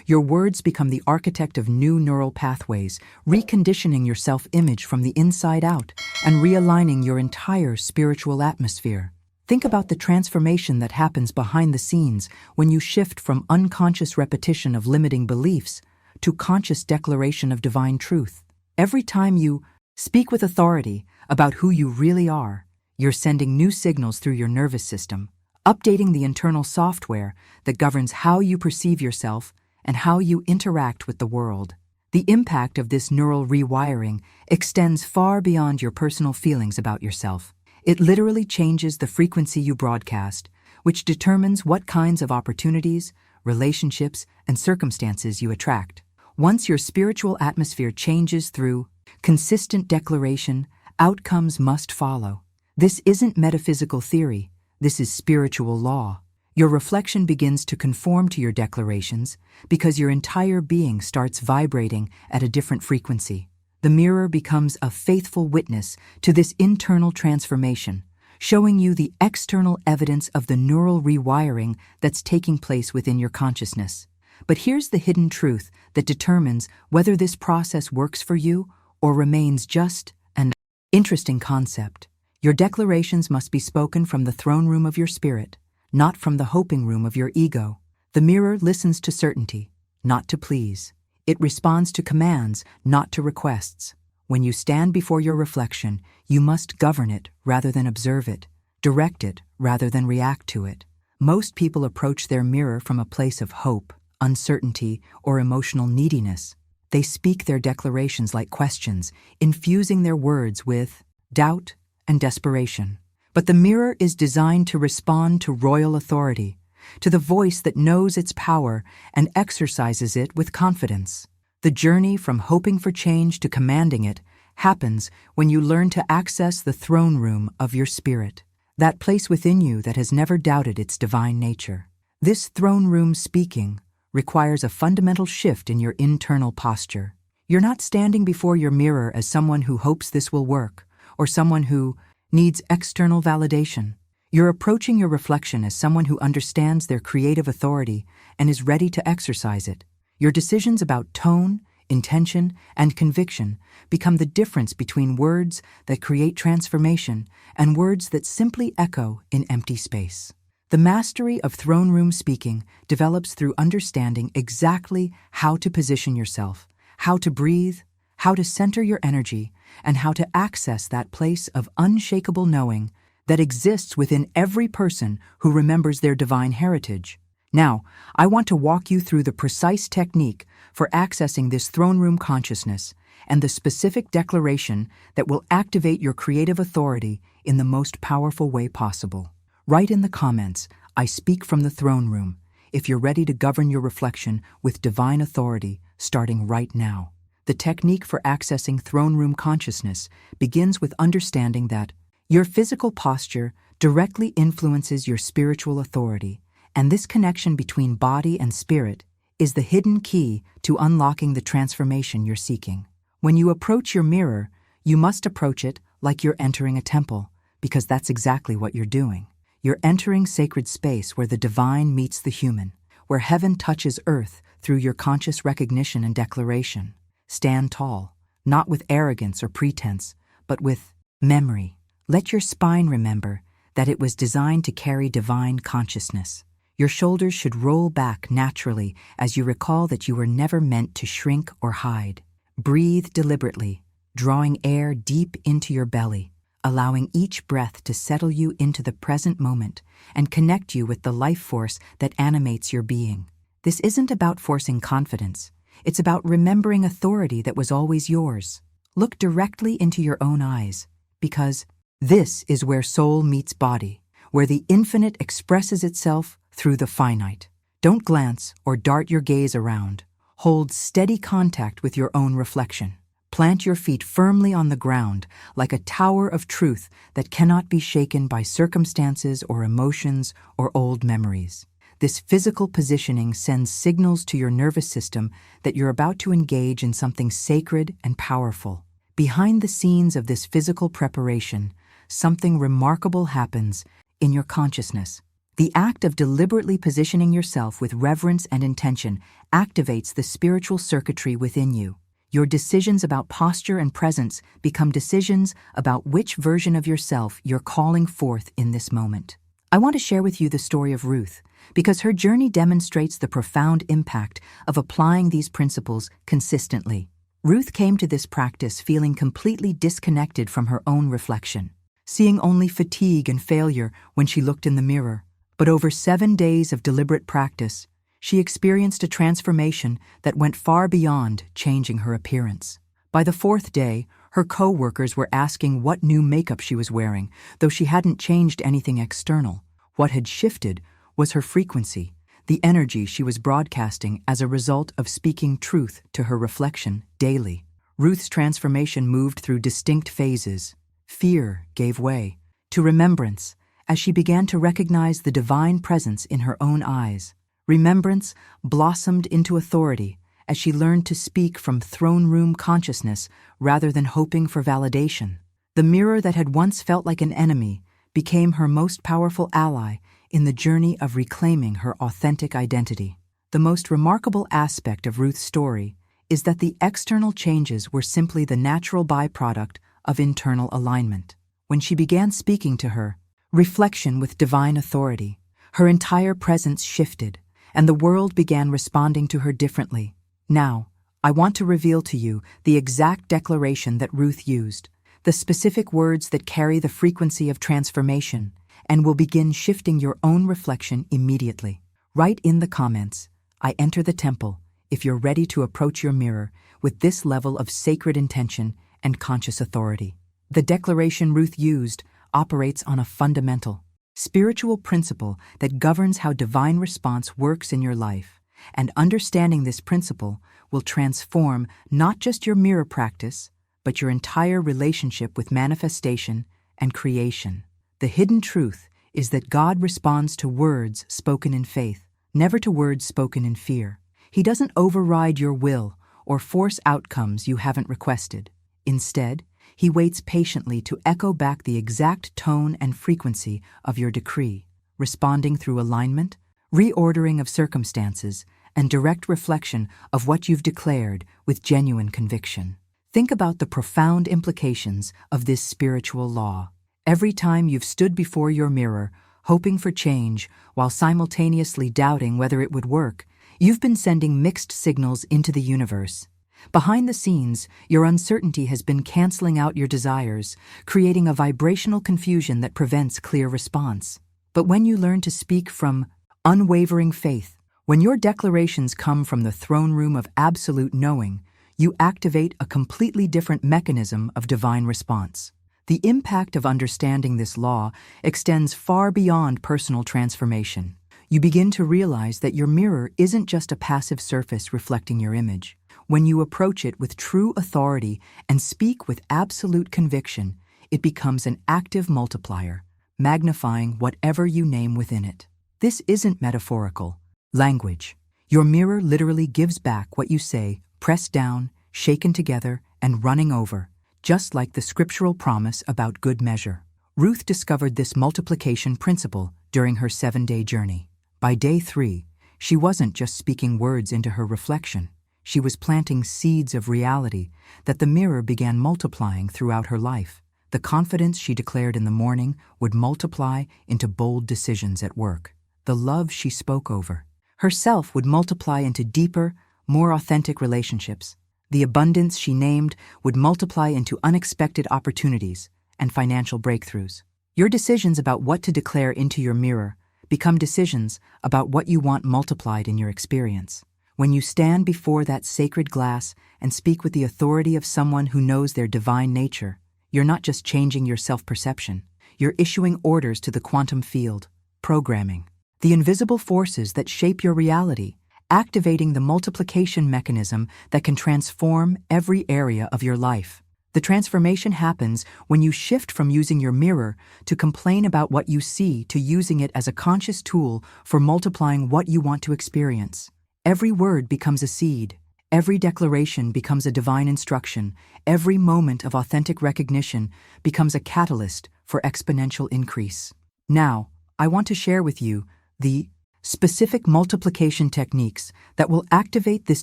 Your words become the architect of new neural pathways, reconditioning your self-image from the inside out and realigning your entire spiritual atmosphere. Think about the transformation that happens behind the scenes when you shift from unconscious repetition of limiting beliefs to conscious declaration of divine truth. Every time you speak with authority about who you really are, you're sending new signals through your nervous system, updating the internal software that governs how you perceive yourself and how you interact with the world. The impact of this neural rewiring extends far beyond your personal feelings about yourself. It literally changes the frequency you broadcast, which determines what kinds of opportunities, relationships, and circumstances you attract. Once your spiritual atmosphere changes through consistent declaration, outcomes must follow. This isn't metaphysical theory, this is spiritual law. Your reflection begins to conform to your declarations because your entire being starts vibrating at a different frequency. The mirror becomes a faithful witness to this internal transformation, showing you the external evidence of the neural rewiring that's taking place within your consciousness. But here's the hidden truth that determines whether this process works for you or remains just an interesting concept. Your declarations must be spoken from the throne room of your spirit, not from the hoping room of your ego. The mirror listens to certainty, not to please. It responds to commands, not to requests. When you stand before your reflection, you must govern it rather than observe it, direct it rather than react to it. Most people approach their mirror from a place of hope, uncertainty, or emotional neediness. They speak their declarations like questions, infusing their words with doubt and desperation. But the mirror is designed to respond to royal authority, to the voice that knows its power and exercises it with confidence. The journey from hoping for change to commanding it happens when you learn to access the throne room of your spirit, that place within you that has never doubted its divine nature. This throne room speaking requires a fundamental shift in your internal posture. You're not standing before your mirror as someone who hopes this will work, or someone who needs external validation. You're approaching your reflection as someone who understands their creative authority and is ready to exercise it. Your decisions about tone, intention, and conviction become the difference between words that create transformation and words that simply echo in empty space. The mastery of throne room speaking develops through understanding exactly how to position yourself, how to breathe, how to center your energy, and how to access that place of unshakable knowing that exists within every person who remembers their divine heritage. Now, I want to walk you through the precise technique for accessing this throne room consciousness and the specific declaration that will activate your creative authority in the most powerful way possible. Write in the comments, "I speak from the throne room," if you're ready to govern your reflection with divine authority starting right now. The technique for accessing throne room consciousness begins with understanding that your physical posture directly influences your spiritual authority, and this connection between body and spirit is the hidden key to unlocking the transformation you're seeking. When you approach your mirror, you must approach it like you're entering a temple, because that's exactly what you're doing. You're entering sacred space where the divine meets the human, where heaven touches earth through your conscious recognition and declaration. Stand tall, not with arrogance or pretense, but with memory. Let your spine remember that it was designed to carry divine consciousness. Your shoulders should roll back naturally as you recall that you were never meant to shrink or hide. Breathe deliberately, drawing air deep into your belly, allowing each breath to settle you into the present moment and connect you with the life force that animates your being. This isn't about forcing confidence. It's about remembering authority that was always yours. Look directly into your own eyes, because this is where soul meets body, where the infinite expresses itself through the finite. Don't glance or dart your gaze around. Hold steady contact with your own reflection. Plant your feet firmly on the ground like a tower of truth that cannot be shaken by circumstances or emotions or old memories. This physical positioning sends signals to your nervous system that you're about to engage in something sacred and powerful. Behind the scenes of this physical preparation, something remarkable happens in your consciousness. The act of deliberately positioning yourself with reverence and intention activates the spiritual circuitry within you. Your decisions about posture and presence become decisions about which version of yourself you're calling forth in this moment. I want to share with you the story of Ruth, because her journey demonstrates the profound impact of applying these principles consistently. Ruth came to this practice feeling completely disconnected from her own reflection, seeing only fatigue and failure when she looked in the mirror. But over 7 days of deliberate practice, she experienced a transformation that went far beyond changing her appearance. By the 4th day, her co-workers were asking what new makeup she was wearing, though she hadn't changed anything external. What had shifted was her frequency, the energy she was broadcasting as a result of speaking truth to her reflection daily. Ruth's transformation moved through distinct phases. Fear gave way to remembrance as she began to recognize the divine presence in her own eyes. Remembrance blossomed into authority as she learned to speak from throne room consciousness rather than hoping for validation. The mirror that had once felt like an enemy became her most powerful ally in the journey of reclaiming her authentic identity. The most remarkable aspect of Ruth's story is that the external changes were simply the natural byproduct of internal alignment. When she began speaking to her reflection with divine authority, her entire presence shifted, and the world began responding to her differently. Now, I want to reveal to you the exact declaration that Ruth used, the specific words that carry the frequency of transformation, and will begin shifting your own reflection immediately. Write in the comments, "I enter the temple," if you're ready to approach your mirror with this level of sacred intention and conscious authority. The declaration Ruth used operates on a fundamental, spiritual principle that governs how divine response works in your life, and understanding this principle will transform not just your mirror practice, but your entire relationship with manifestation and creation. The hidden truth is that God responds to words spoken in faith, never to words spoken in fear. He doesn't override your will or force outcomes you haven't requested. Instead, He waits patiently to echo back the exact tone and frequency of your decree, responding through alignment, reordering of circumstances, and direct reflection of what you've declared with genuine conviction. Think about the profound implications of this spiritual law. Every time you've stood before your mirror, hoping for change while simultaneously doubting whether it would work, you've been sending mixed signals into the universe. Behind the scenes, your uncertainty has been canceling out your desires, creating a vibrational confusion that prevents clear response. But when you learn to speak from unwavering faith, when your declarations come from the throne room of absolute knowing, you activate a completely different mechanism of divine response. The impact of understanding this law extends far beyond personal transformation. You begin to realize that your mirror isn't just a passive surface reflecting your image. When you approach it with true authority and speak with absolute conviction, it becomes an active multiplier, magnifying whatever you name within it. This isn't metaphorical language. Your mirror literally gives back what you say, pressed down, shaken together, and running over, just like the scriptural promise about good measure. Ruth discovered this multiplication principle during her 7-day journey. By day 3, she wasn't just speaking words into her reflection. She was planting seeds of reality that the mirror began multiplying throughout her life. The confidence she declared in the morning would multiply into bold decisions at work. The love she spoke over herself would multiply into deeper, more authentic relationships. The abundance she named would multiply into unexpected opportunities and financial breakthroughs. Your decisions about what to declare into your mirror become decisions about what you want multiplied in your experience. When you stand before that sacred glass and speak with the authority of someone who knows their divine nature, you're not just changing your self-perception, you're issuing orders to the quantum field, programming the invisible forces that shape your reality, activating the multiplication mechanism that can transform every area of your life. The transformation happens when you shift from using your mirror to complain about what you see to using it as a conscious tool for multiplying what you want to experience. Every word becomes a seed. Every declaration becomes a divine instruction. Every moment of authentic recognition becomes a catalyst for exponential increase. Now, I want to share with you the specific multiplication techniques that will activate this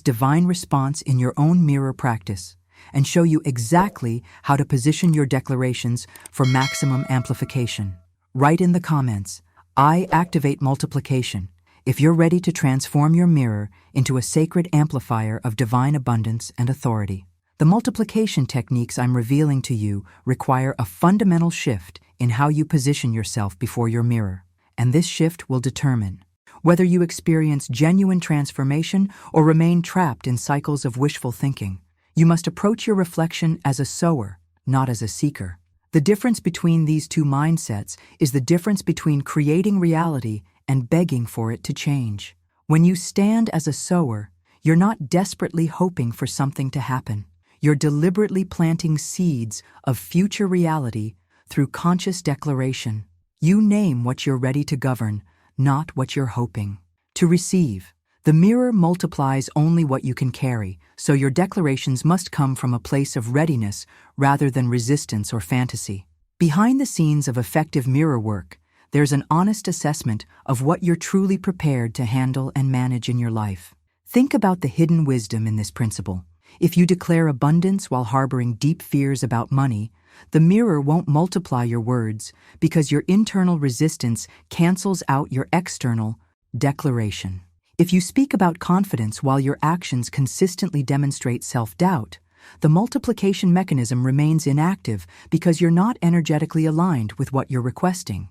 divine response in your own mirror practice and show you exactly how to position your declarations for maximum amplification. Write in the comments, "I activate multiplication," if you're ready to transform your mirror into a sacred amplifier of divine abundance and authority. The multiplication techniques I'm revealing to you require a fundamental shift in how you position yourself before your mirror, and this shift will determine whether you experience genuine transformation or remain trapped in cycles of wishful thinking. You must approach your reflection as a sower, not as a seeker. The difference between these two mindsets is the difference between creating reality and begging for it to change. When you stand as a sower, you're not desperately hoping for something to happen. You're deliberately planting seeds of future reality through conscious declaration. You name what you're ready to govern, not what you're hoping to receive. The mirror multiplies only what you can carry, so your declarations must come from a place of readiness rather than resistance or fantasy. Behind the scenes of effective mirror work, there's an honest assessment of what you're truly prepared to handle and manage in your life. Think about the hidden wisdom in this principle. If you declare abundance while harboring deep fears about money, the mirror won't multiply your words because your internal resistance cancels out your external declaration. If you speak about confidence while your actions consistently demonstrate self-doubt, the multiplication mechanism remains inactive because you're not energetically aligned with what you're requesting.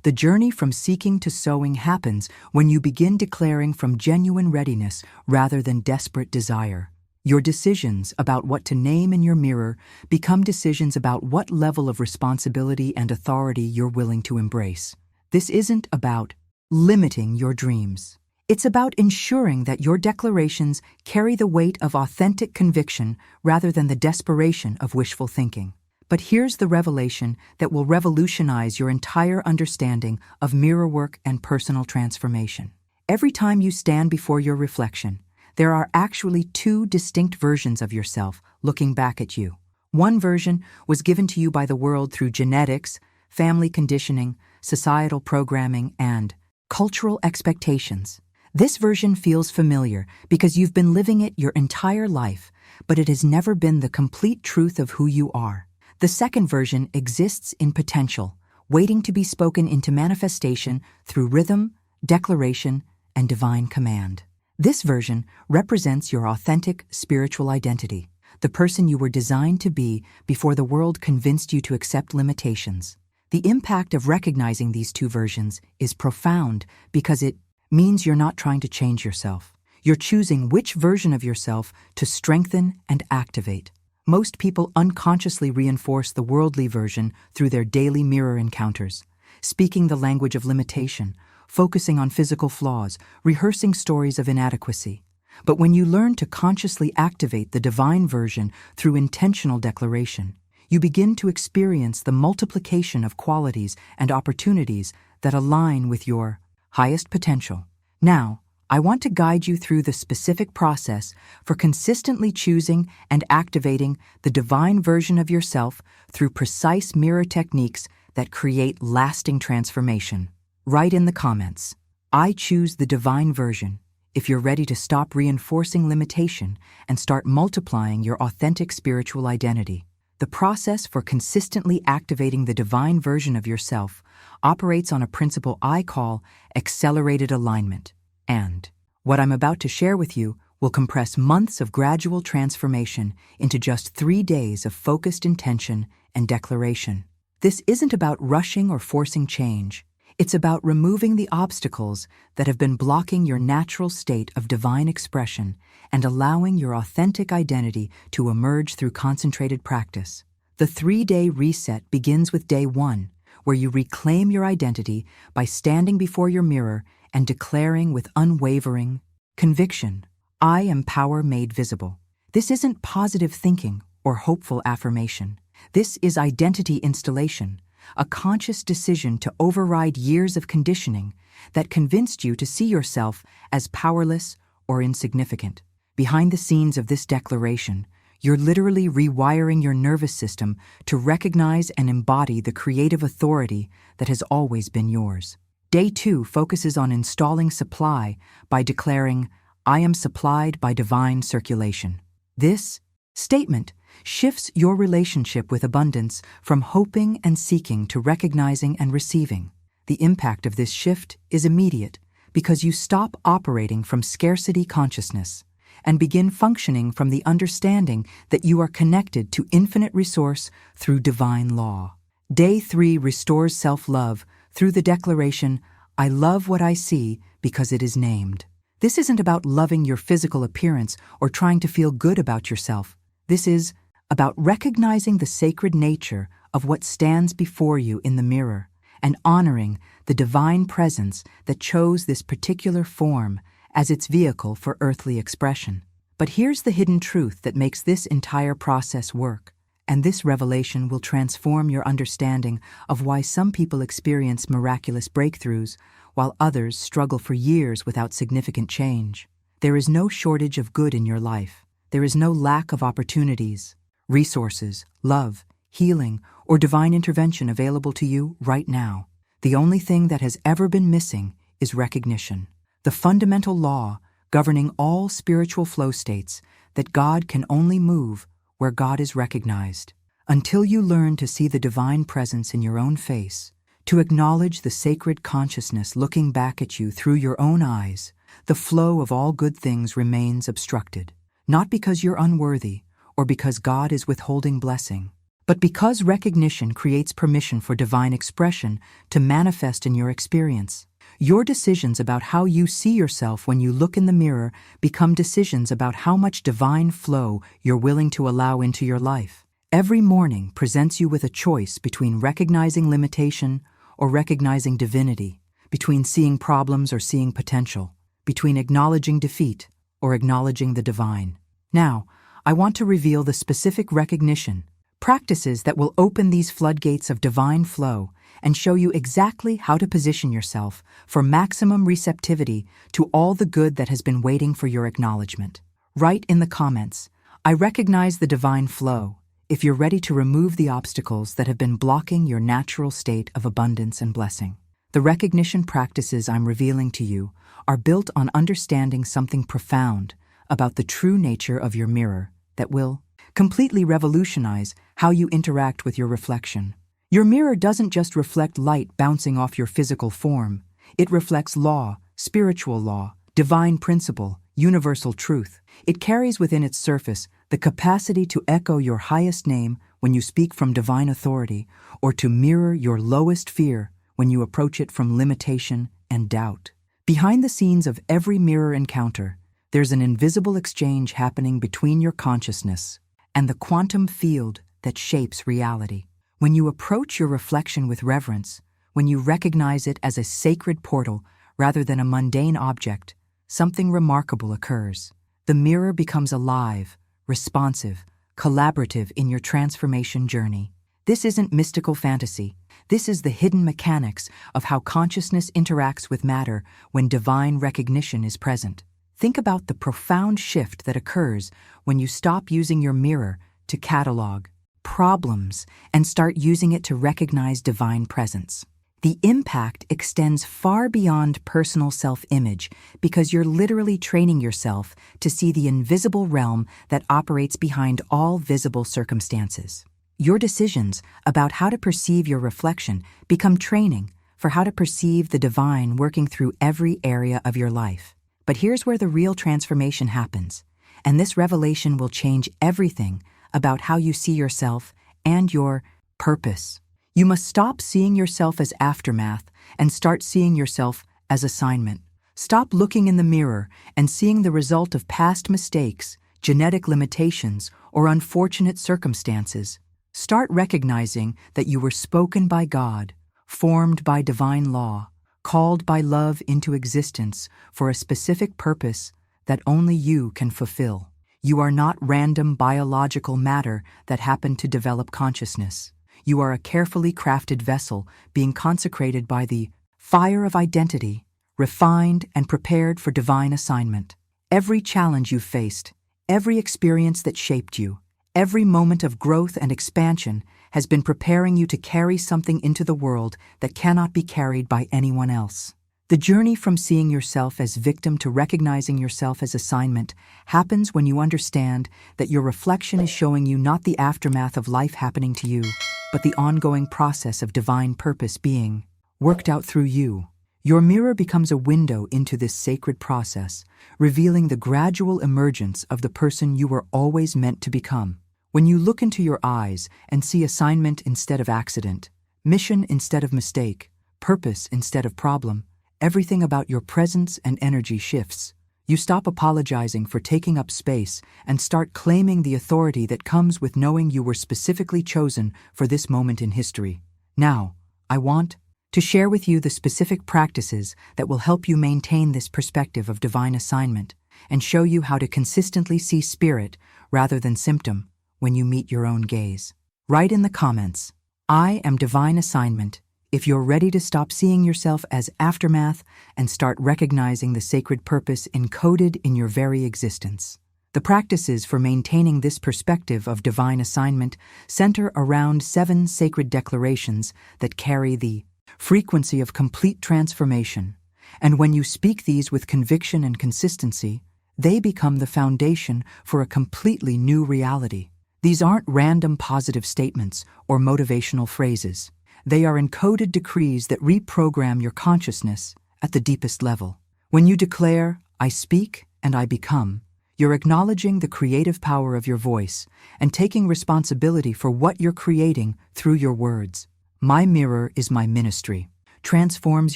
The journey from seeking to sowing happens when you begin declaring from genuine readiness rather than desperate desire. Your decisions about what to name in your mirror become decisions about what level of responsibility and authority you're willing to embrace. This isn't about limiting your dreams. It's about ensuring that your declarations carry the weight of authentic conviction rather than the desperation of wishful thinking. But here's the revelation that will revolutionize your entire understanding of mirror work and personal transformation. Every time you stand before your reflection, there are actually two distinct versions of yourself looking back at you. One version was given to you by the world through genetics, family conditioning, societal programming, and cultural expectations. This version feels familiar because you've been living it your entire life, but it has never been the complete truth of who you are. The second version exists in potential, waiting to be spoken into manifestation through rhythm, declaration, and divine command. This version represents your authentic spiritual identity, the person you were designed to be before the world convinced you to accept limitations. The impact of recognizing these two versions is profound because it means you're not trying to change yourself. You're choosing which version of yourself to strengthen and activate. Most people unconsciously reinforce the worldly version through their daily mirror encounters, speaking the language of limitation, focusing on physical flaws, rehearsing stories of inadequacy. But when you learn to consciously activate the divine version through intentional declaration, you begin to experience the multiplication of qualities and opportunities that align with your highest potential. Now, I want to guide you through the specific process for consistently choosing and activating the divine version of yourself through precise mirror techniques that create lasting transformation. Write in the comments, "I choose the divine version," if you're ready to stop reinforcing limitation and start multiplying your authentic spiritual identity. The process for consistently activating the divine version of yourself operates on a principle I call accelerated alignment. And what I'm about to share with you will compress months of gradual transformation into just 3 days of focused intention and declaration. This isn't about rushing or forcing change. It's about removing the obstacles that have been blocking your natural state of divine expression and allowing your authentic identity to emerge through concentrated practice. The 3-day reset begins with day 1, where you reclaim your identity by standing before your mirror and declaring with unwavering conviction, "I am power made visible." This isn't positive thinking or hopeful affirmation. This is identity installation, a conscious decision to override years of conditioning that convinced you to see yourself as powerless or insignificant. Behind the scenes of this declaration, you're literally rewiring your nervous system to recognize and embody the creative authority that has always been yours. Day 2 focuses on installing supply by declaring, "I am supplied by divine circulation." This statement shifts your relationship with abundance from hoping and seeking to recognizing and receiving. The impact of this shift is immediate because you stop operating from scarcity consciousness and begin functioning from the understanding that you are connected to infinite resource through divine law. Day 3 restores self-love through the declaration, "I love what I see because it is named." This isn't about loving your physical appearance or trying to feel good about yourself. This is about recognizing the sacred nature of what stands before you in the mirror and honoring the divine presence that chose this particular form as its vehicle for earthly expression. But here's the hidden truth that makes this entire process work, and this revelation will transform your understanding of why some people experience miraculous breakthroughs while others struggle for years without significant change. There is no shortage of good in your life. There is no lack of opportunities, resources, love, healing, or divine intervention available to you right now. The only thing that has ever been missing is recognition. The fundamental law governing all spiritual flow states that God can only move where God is recognized. Until you learn to see the divine presence in your own face, to acknowledge the sacred consciousness looking back at you through your own eyes, the flow of all good things remains obstructed. Not because you're unworthy or because God is withholding blessing, but because recognition creates permission for divine expression to manifest in your experience. Your decisions about how you see yourself when you look in the mirror become decisions about how much divine flow you're willing to allow into your life. Every morning presents you with a choice between recognizing limitation or recognizing divinity, between seeing problems or seeing potential, between acknowledging defeat or acknowledging the divine. Now, I want to reveal the specific recognition practices that will open these floodgates of divine flow and show you exactly how to position yourself for maximum receptivity to all the good that has been waiting for your acknowledgement. Write in the comments, "I recognize the divine flow," if you're ready to remove the obstacles that have been blocking your natural state of abundance and blessing. The recognition practices I'm revealing to you are built on understanding something profound about the true nature of your mirror that will completely revolutionize how you interact with your reflection. Your mirror doesn't just reflect light bouncing off your physical form. It reflects law, spiritual law, divine principle, universal truth. It carries within its surface the capacity to echo your highest name when you speak from divine authority, or to mirror your lowest fear when you approach it from limitation and doubt. Behind the scenes of every mirror encounter, there's an invisible exchange happening between your consciousness and the quantum field that shapes reality. When you approach your reflection with reverence, when you recognize it as a sacred portal rather than a mundane object, something remarkable occurs. The mirror becomes alive, responsive, collaborative in your transformation journey. This isn't mystical fantasy. This is the hidden mechanics of how consciousness interacts with matter when divine recognition is present. Think about the profound shift that occurs when you stop using your mirror to catalog problems and start using it to recognize divine presence. The impact extends far beyond personal self-image because you're literally training yourself to see the invisible realm that operates behind all visible circumstances. Your decisions about how to perceive your reflection become training for how to perceive the divine working through every area of your life. But here's where the real transformation happens, and this revelation will change everything about how you see yourself and your purpose. You must stop seeing yourself as aftermath and start seeing yourself as assignment. Stop looking in the mirror and seeing the result of past mistakes, genetic limitations, or unfortunate circumstances. Start recognizing that you were spoken by God, formed by divine law, called by love into existence for a specific purpose that only you can fulfill. You are not random biological matter that happened to develop consciousness. You are a carefully crafted vessel being consecrated by the fire of identity, refined and prepared for divine assignment. Every challenge you've faced, every experience that shaped you, every moment of growth and expansion has been preparing you to carry something into the world that cannot be carried by anyone else. The journey from seeing yourself as victim to recognizing yourself as assignment happens when you understand that your reflection is showing you not the aftermath of life happening to you, but the ongoing process of divine purpose being worked out through you. Your mirror becomes a window into this sacred process, revealing the gradual emergence of the person you were always meant to become. When you look into your eyes and see assignment instead of accident, mission instead of mistake, purpose instead of problem, everything about your presence and energy shifts. You stop apologizing for taking up space and start claiming the authority that comes with knowing you were specifically chosen for this moment in history. Now, I want to share with you the specific practices that will help you maintain this perspective of divine assignment and show you how to consistently see spirit rather than symptom when you meet your own gaze. Write in the comments, "I am divine assignment," if you're ready to stop seeing yourself as aftermath and start recognizing the sacred purpose encoded in your very existence. The practices for maintaining this perspective of divine assignment center around 7 sacred declarations that carry the frequency of complete transformation, and when you speak these with conviction and consistency, they become the foundation for a completely new reality. These aren't random positive statements or motivational phrases. They are encoded decrees that reprogram your consciousness at the deepest level. When you declare, "I speak and I become," you're acknowledging the creative power of your voice and taking responsibility for what you're creating through your words. "My mirror is my ministry" transforms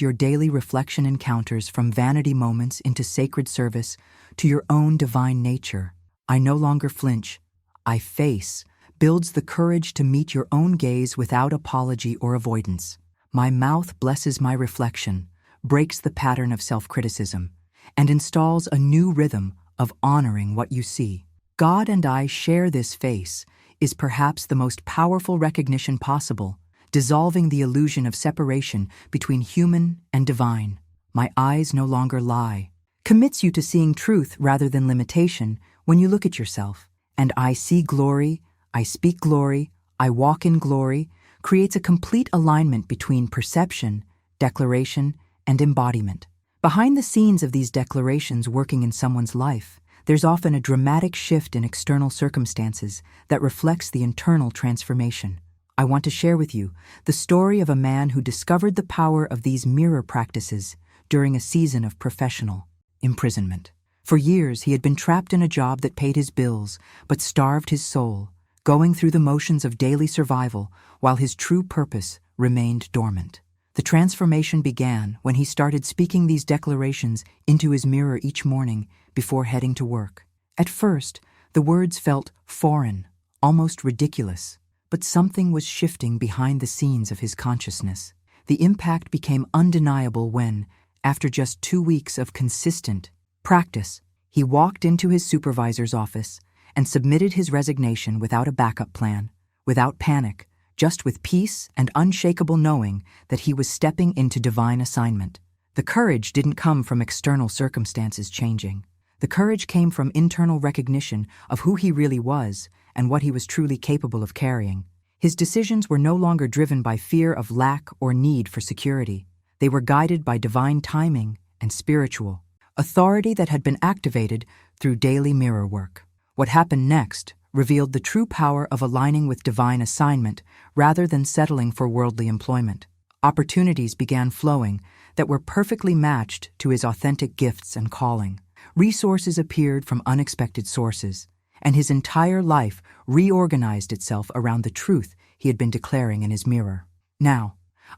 your daily reflection encounters from vanity moments into sacred service to your own divine nature. "I no longer flinch, I face" builds the courage to meet your own gaze without apology or avoidance. "My mouth blesses my reflection" breaks the pattern of self-criticism and installs a new rhythm of honoring what you see. "God and I share this face" is perhaps the most powerful recognition possible, dissolving the illusion of separation between human and divine. "My eyes no longer lie" commits you to seeing truth rather than limitation when you look at yourself. "And I see glory, I speak glory, I walk in glory" creates a complete alignment between perception, declaration, and embodiment. Behind the scenes of these declarations working in someone's life, there's often a dramatic shift in external circumstances that reflects the internal transformation. I want to share with you the story of a man who discovered the power of these mirror practices during a season of professional imprisonment. For years, he had been trapped in a job that paid his bills but starved his soul, going through the motions of daily survival while his true purpose remained dormant. The transformation began when he started speaking these declarations into his mirror each morning before heading to work. At first, the words felt foreign, almost ridiculous, but something was shifting behind the scenes of his consciousness. The impact became undeniable when, after just 2 weeks of consistent practice, he walked into his supervisor's office and submitted his resignation without a backup plan, without panic, just with peace and unshakable knowing that he was stepping into divine assignment. The courage didn't come from external circumstances changing. The courage came from internal recognition of who he really was and what he was truly capable of carrying. His decisions were no longer driven by fear of lack or need for security. They were guided by divine timing and spiritual authority that had been activated through daily mirror work. What happened next revealed the true power of aligning with divine assignment rather than settling for worldly employment. Opportunities began flowing that were perfectly matched to his authentic gifts and calling. Resources appeared from unexpected sources, and his entire life reorganized itself around the truth he had been declaring in his mirror. Now,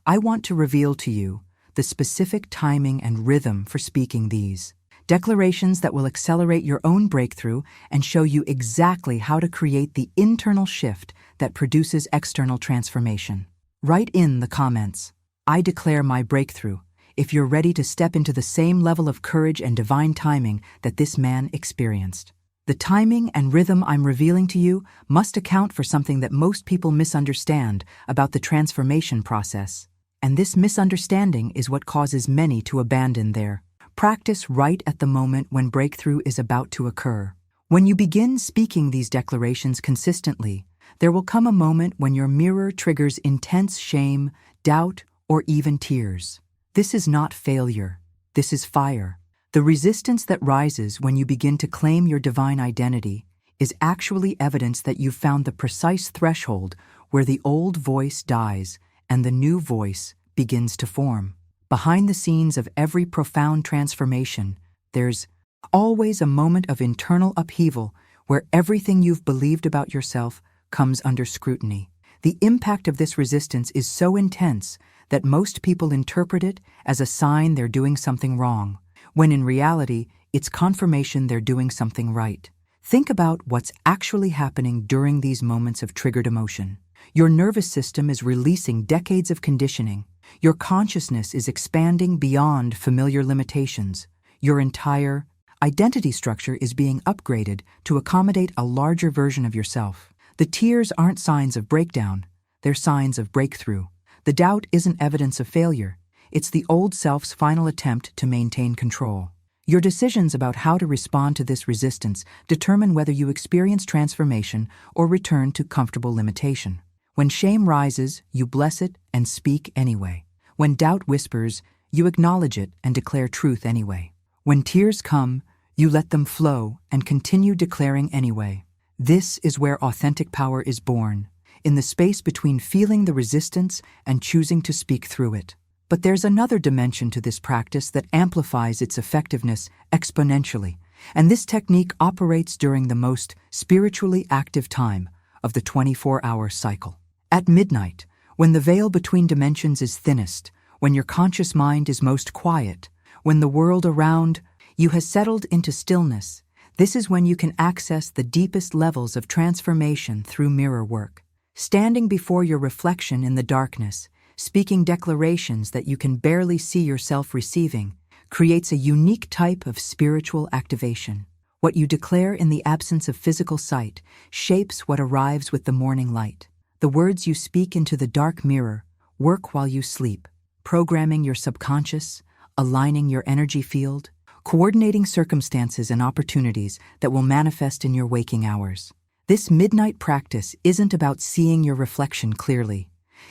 I want to reveal to you the specific timing and rhythm for speaking these declarations that will accelerate your own breakthrough and show you exactly how to create the internal shift that produces external transformation. Write in the comments, "I declare my breakthrough," if you're ready to step into the same level of courage and divine timing that this man experienced. The timing and rhythm I'm revealing to you must account for something that most people misunderstand about the transformation process. And this misunderstanding is what causes many to abandon their Practice right at the moment when breakthrough is about to occur. When you begin speaking these declarations consistently, there will come a moment when your mirror triggers intense shame, doubt, or even tears. This is not failure. This is fire. The resistance that rises when you begin to claim your divine identity is actually evidence that you've found the precise threshold where the old voice dies and the new voice begins to form. Behind the scenes of every profound transformation, there's always a moment of internal upheaval where everything you've believed about yourself comes under scrutiny. The impact of this resistance is so intense that most people interpret it as a sign they're doing something wrong, when in reality, it's confirmation they're doing something right. Think about what's actually happening during these moments of triggered emotion. Your nervous system is releasing decades of conditioning. Your consciousness is expanding beyond familiar limitations. Your entire identity structure is being upgraded to accommodate a larger version of yourself. The tears aren't signs of breakdown, they're signs of breakthrough. The doubt isn't evidence of failure, it's the old self's final attempt to maintain control. Your decisions about how to respond to this resistance determine whether you experience transformation or return to comfortable limitation. When shame rises, you bless it and speak anyway. When doubt whispers, you acknowledge it and declare truth anyway. When tears come, you let them flow and continue declaring anyway. This is where authentic power is born, in the space between feeling the resistance and choosing to speak through it. But there's another dimension to this practice that amplifies its effectiveness exponentially, and this technique operates during the most spiritually active time of the 24-hour cycle. At midnight, when the veil between dimensions is thinnest, when your conscious mind is most quiet, when the world around you has settled into stillness, this is when you can access the deepest levels of transformation through mirror work. Standing before your reflection in the darkness, speaking declarations that you can barely see yourself receiving, creates a unique type of spiritual activation. What you declare in the absence of physical sight shapes what arrives with the morning light. The words you speak into the dark mirror work while you sleep, programming your subconscious, aligning your energy field, coordinating circumstances and opportunities that will manifest in your waking hours. This midnight practice isn't about seeing your reflection clearly.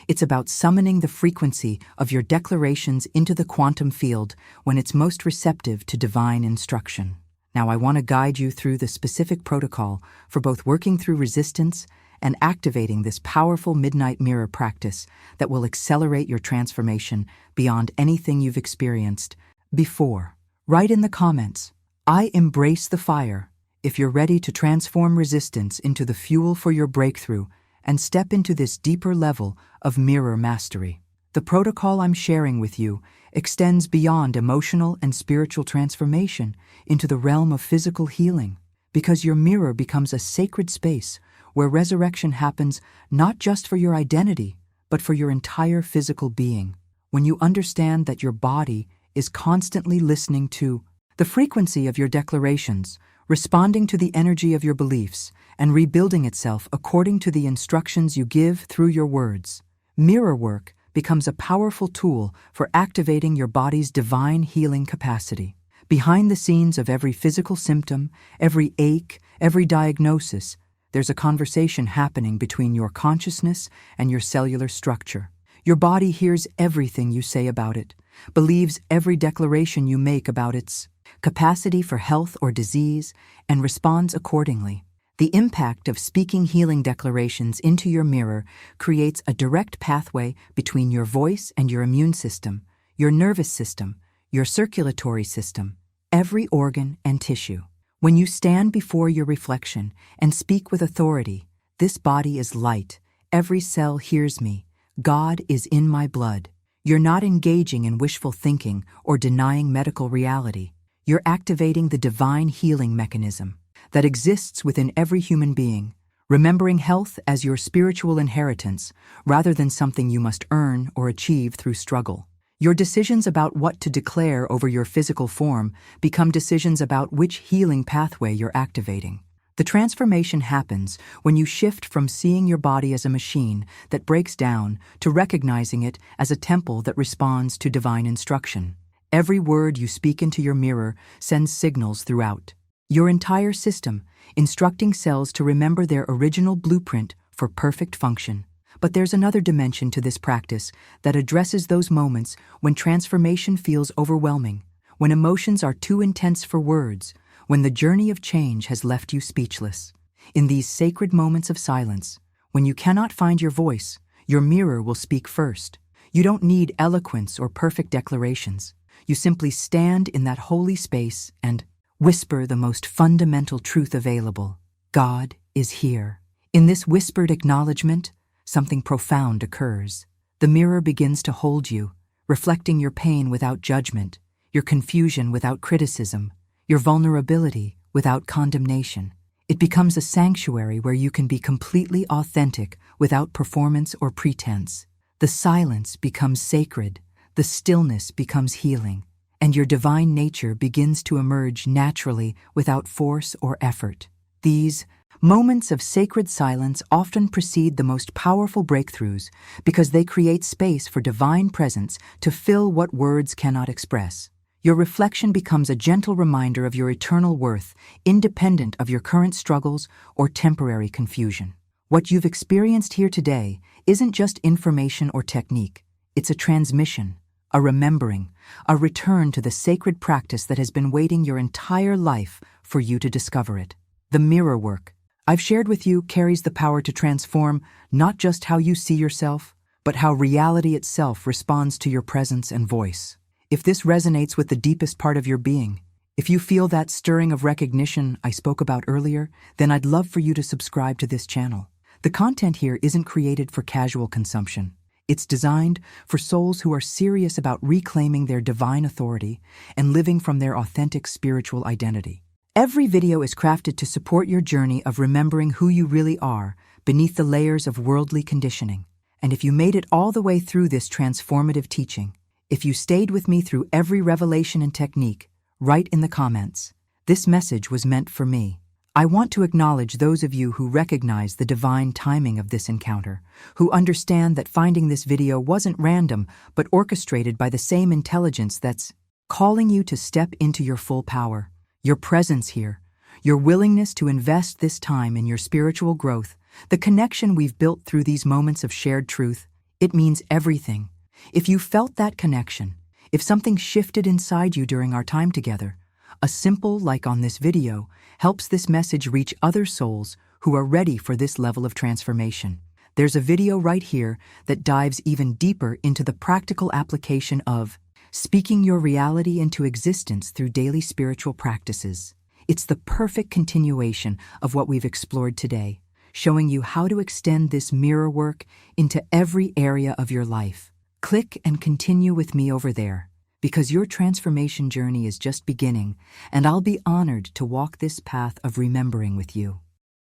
It's about summoning the frequency of your declarations into the quantum field when it's most receptive to divine instruction. Now, I want to guide you through the specific protocol for both working through resistance and activating this powerful midnight mirror practice that will accelerate your transformation beyond anything you've experienced before. Write in the comments, "I embrace the fire," if you're ready to transform resistance into the fuel for your breakthrough and step into this deeper level of mirror mastery. The protocol I'm sharing with you extends beyond emotional and spiritual transformation into the realm of physical healing, because your mirror becomes a sacred space where resurrection happens not just for your identity, but for your entire physical being. When you understand that your body is constantly listening to the frequency of your declarations, responding to the energy of your beliefs, and rebuilding itself according to the instructions you give through your words, mirror work becomes a powerful tool for activating your body's divine healing capacity. Behind the scenes of every physical symptom, every ache, every diagnosis, there's a conversation happening between your consciousness and your cellular structure. Your body hears everything you say about it, believes every declaration you make about its capacity for health or disease, and responds accordingly. The impact of speaking healing declarations into your mirror creates a direct pathway between your voice and your immune system, your nervous system, your circulatory system, every organ and tissue. When you stand before your reflection and speak with authority, "This body is light, every cell hears me, God is in my blood," you're not engaging in wishful thinking or denying medical reality. You're activating the divine healing mechanism that exists within every human being, remembering health as your spiritual inheritance rather than something you must earn or achieve through struggle. Your decisions about what to declare over your physical form become decisions about which healing pathway you're activating. The transformation happens when you shift from seeing your body as a machine that breaks down to recognizing it as a temple that responds to divine instruction. Every word you speak into your mirror sends signals throughout your entire system, instructing cells to remember their original blueprint for perfect function. But there's another dimension to this practice that addresses those moments when transformation feels overwhelming, when emotions are too intense for words, when the journey of change has left you speechless. In these sacred moments of silence, when you cannot find your voice, your mirror will speak first. You don't need eloquence or perfect declarations. You simply stand in that holy space and whisper the most fundamental truth available. God is here. In this whispered acknowledgement, something profound occurs. The mirror begins to hold you, reflecting your pain without judgment, your confusion without criticism, your vulnerability without condemnation. It becomes a sanctuary where you can be completely authentic without performance or pretense. The silence becomes sacred, the stillness becomes healing, and your divine nature begins to emerge naturally without force or effort. These moments of sacred silence often precede the most powerful breakthroughs because they create space for divine presence to fill what words cannot express. Your reflection becomes a gentle reminder of your eternal worth, independent of your current struggles or temporary confusion. What you've experienced here today isn't just information or technique. It's a transmission, a remembering, a return to the sacred practice that has been waiting your entire life for you to discover it. The mirror work I've shared with you carries the power to transform not just how you see yourself, but how reality itself responds to your presence and voice. If this resonates with the deepest part of your being, if you feel that stirring of recognition I spoke about earlier, then I'd love for you to subscribe to this channel. The content here isn't created for casual consumption. It's designed for souls who are serious about reclaiming their divine authority and living from their authentic spiritual identity. Every video is crafted to support your journey of remembering who you really are beneath the layers of worldly conditioning. And if you made it all the way through this transformative teaching, if you stayed with me through every revelation and technique, write in the comments, "This message was meant for me." I want to acknowledge those of you who recognize the divine timing of this encounter, who understand that finding this video wasn't random, but orchestrated by the same intelligence that's calling you to step into your full power. Your presence here, your willingness to invest this time in your spiritual growth, the connection we've built through these moments of shared truth, it means everything. If you felt that connection, if something shifted inside you during our time together, a simple like on this video helps this message reach other souls who are ready for this level of transformation. There's a video right here that dives even deeper into the practical application of speaking your reality into existence through daily spiritual practices. It's the perfect continuation of what we've explored today, showing you how to extend this mirror work into every area of your life. Click and continue with me over there, because your transformation journey is just beginning, and I'll be honored to walk this path of remembering with you.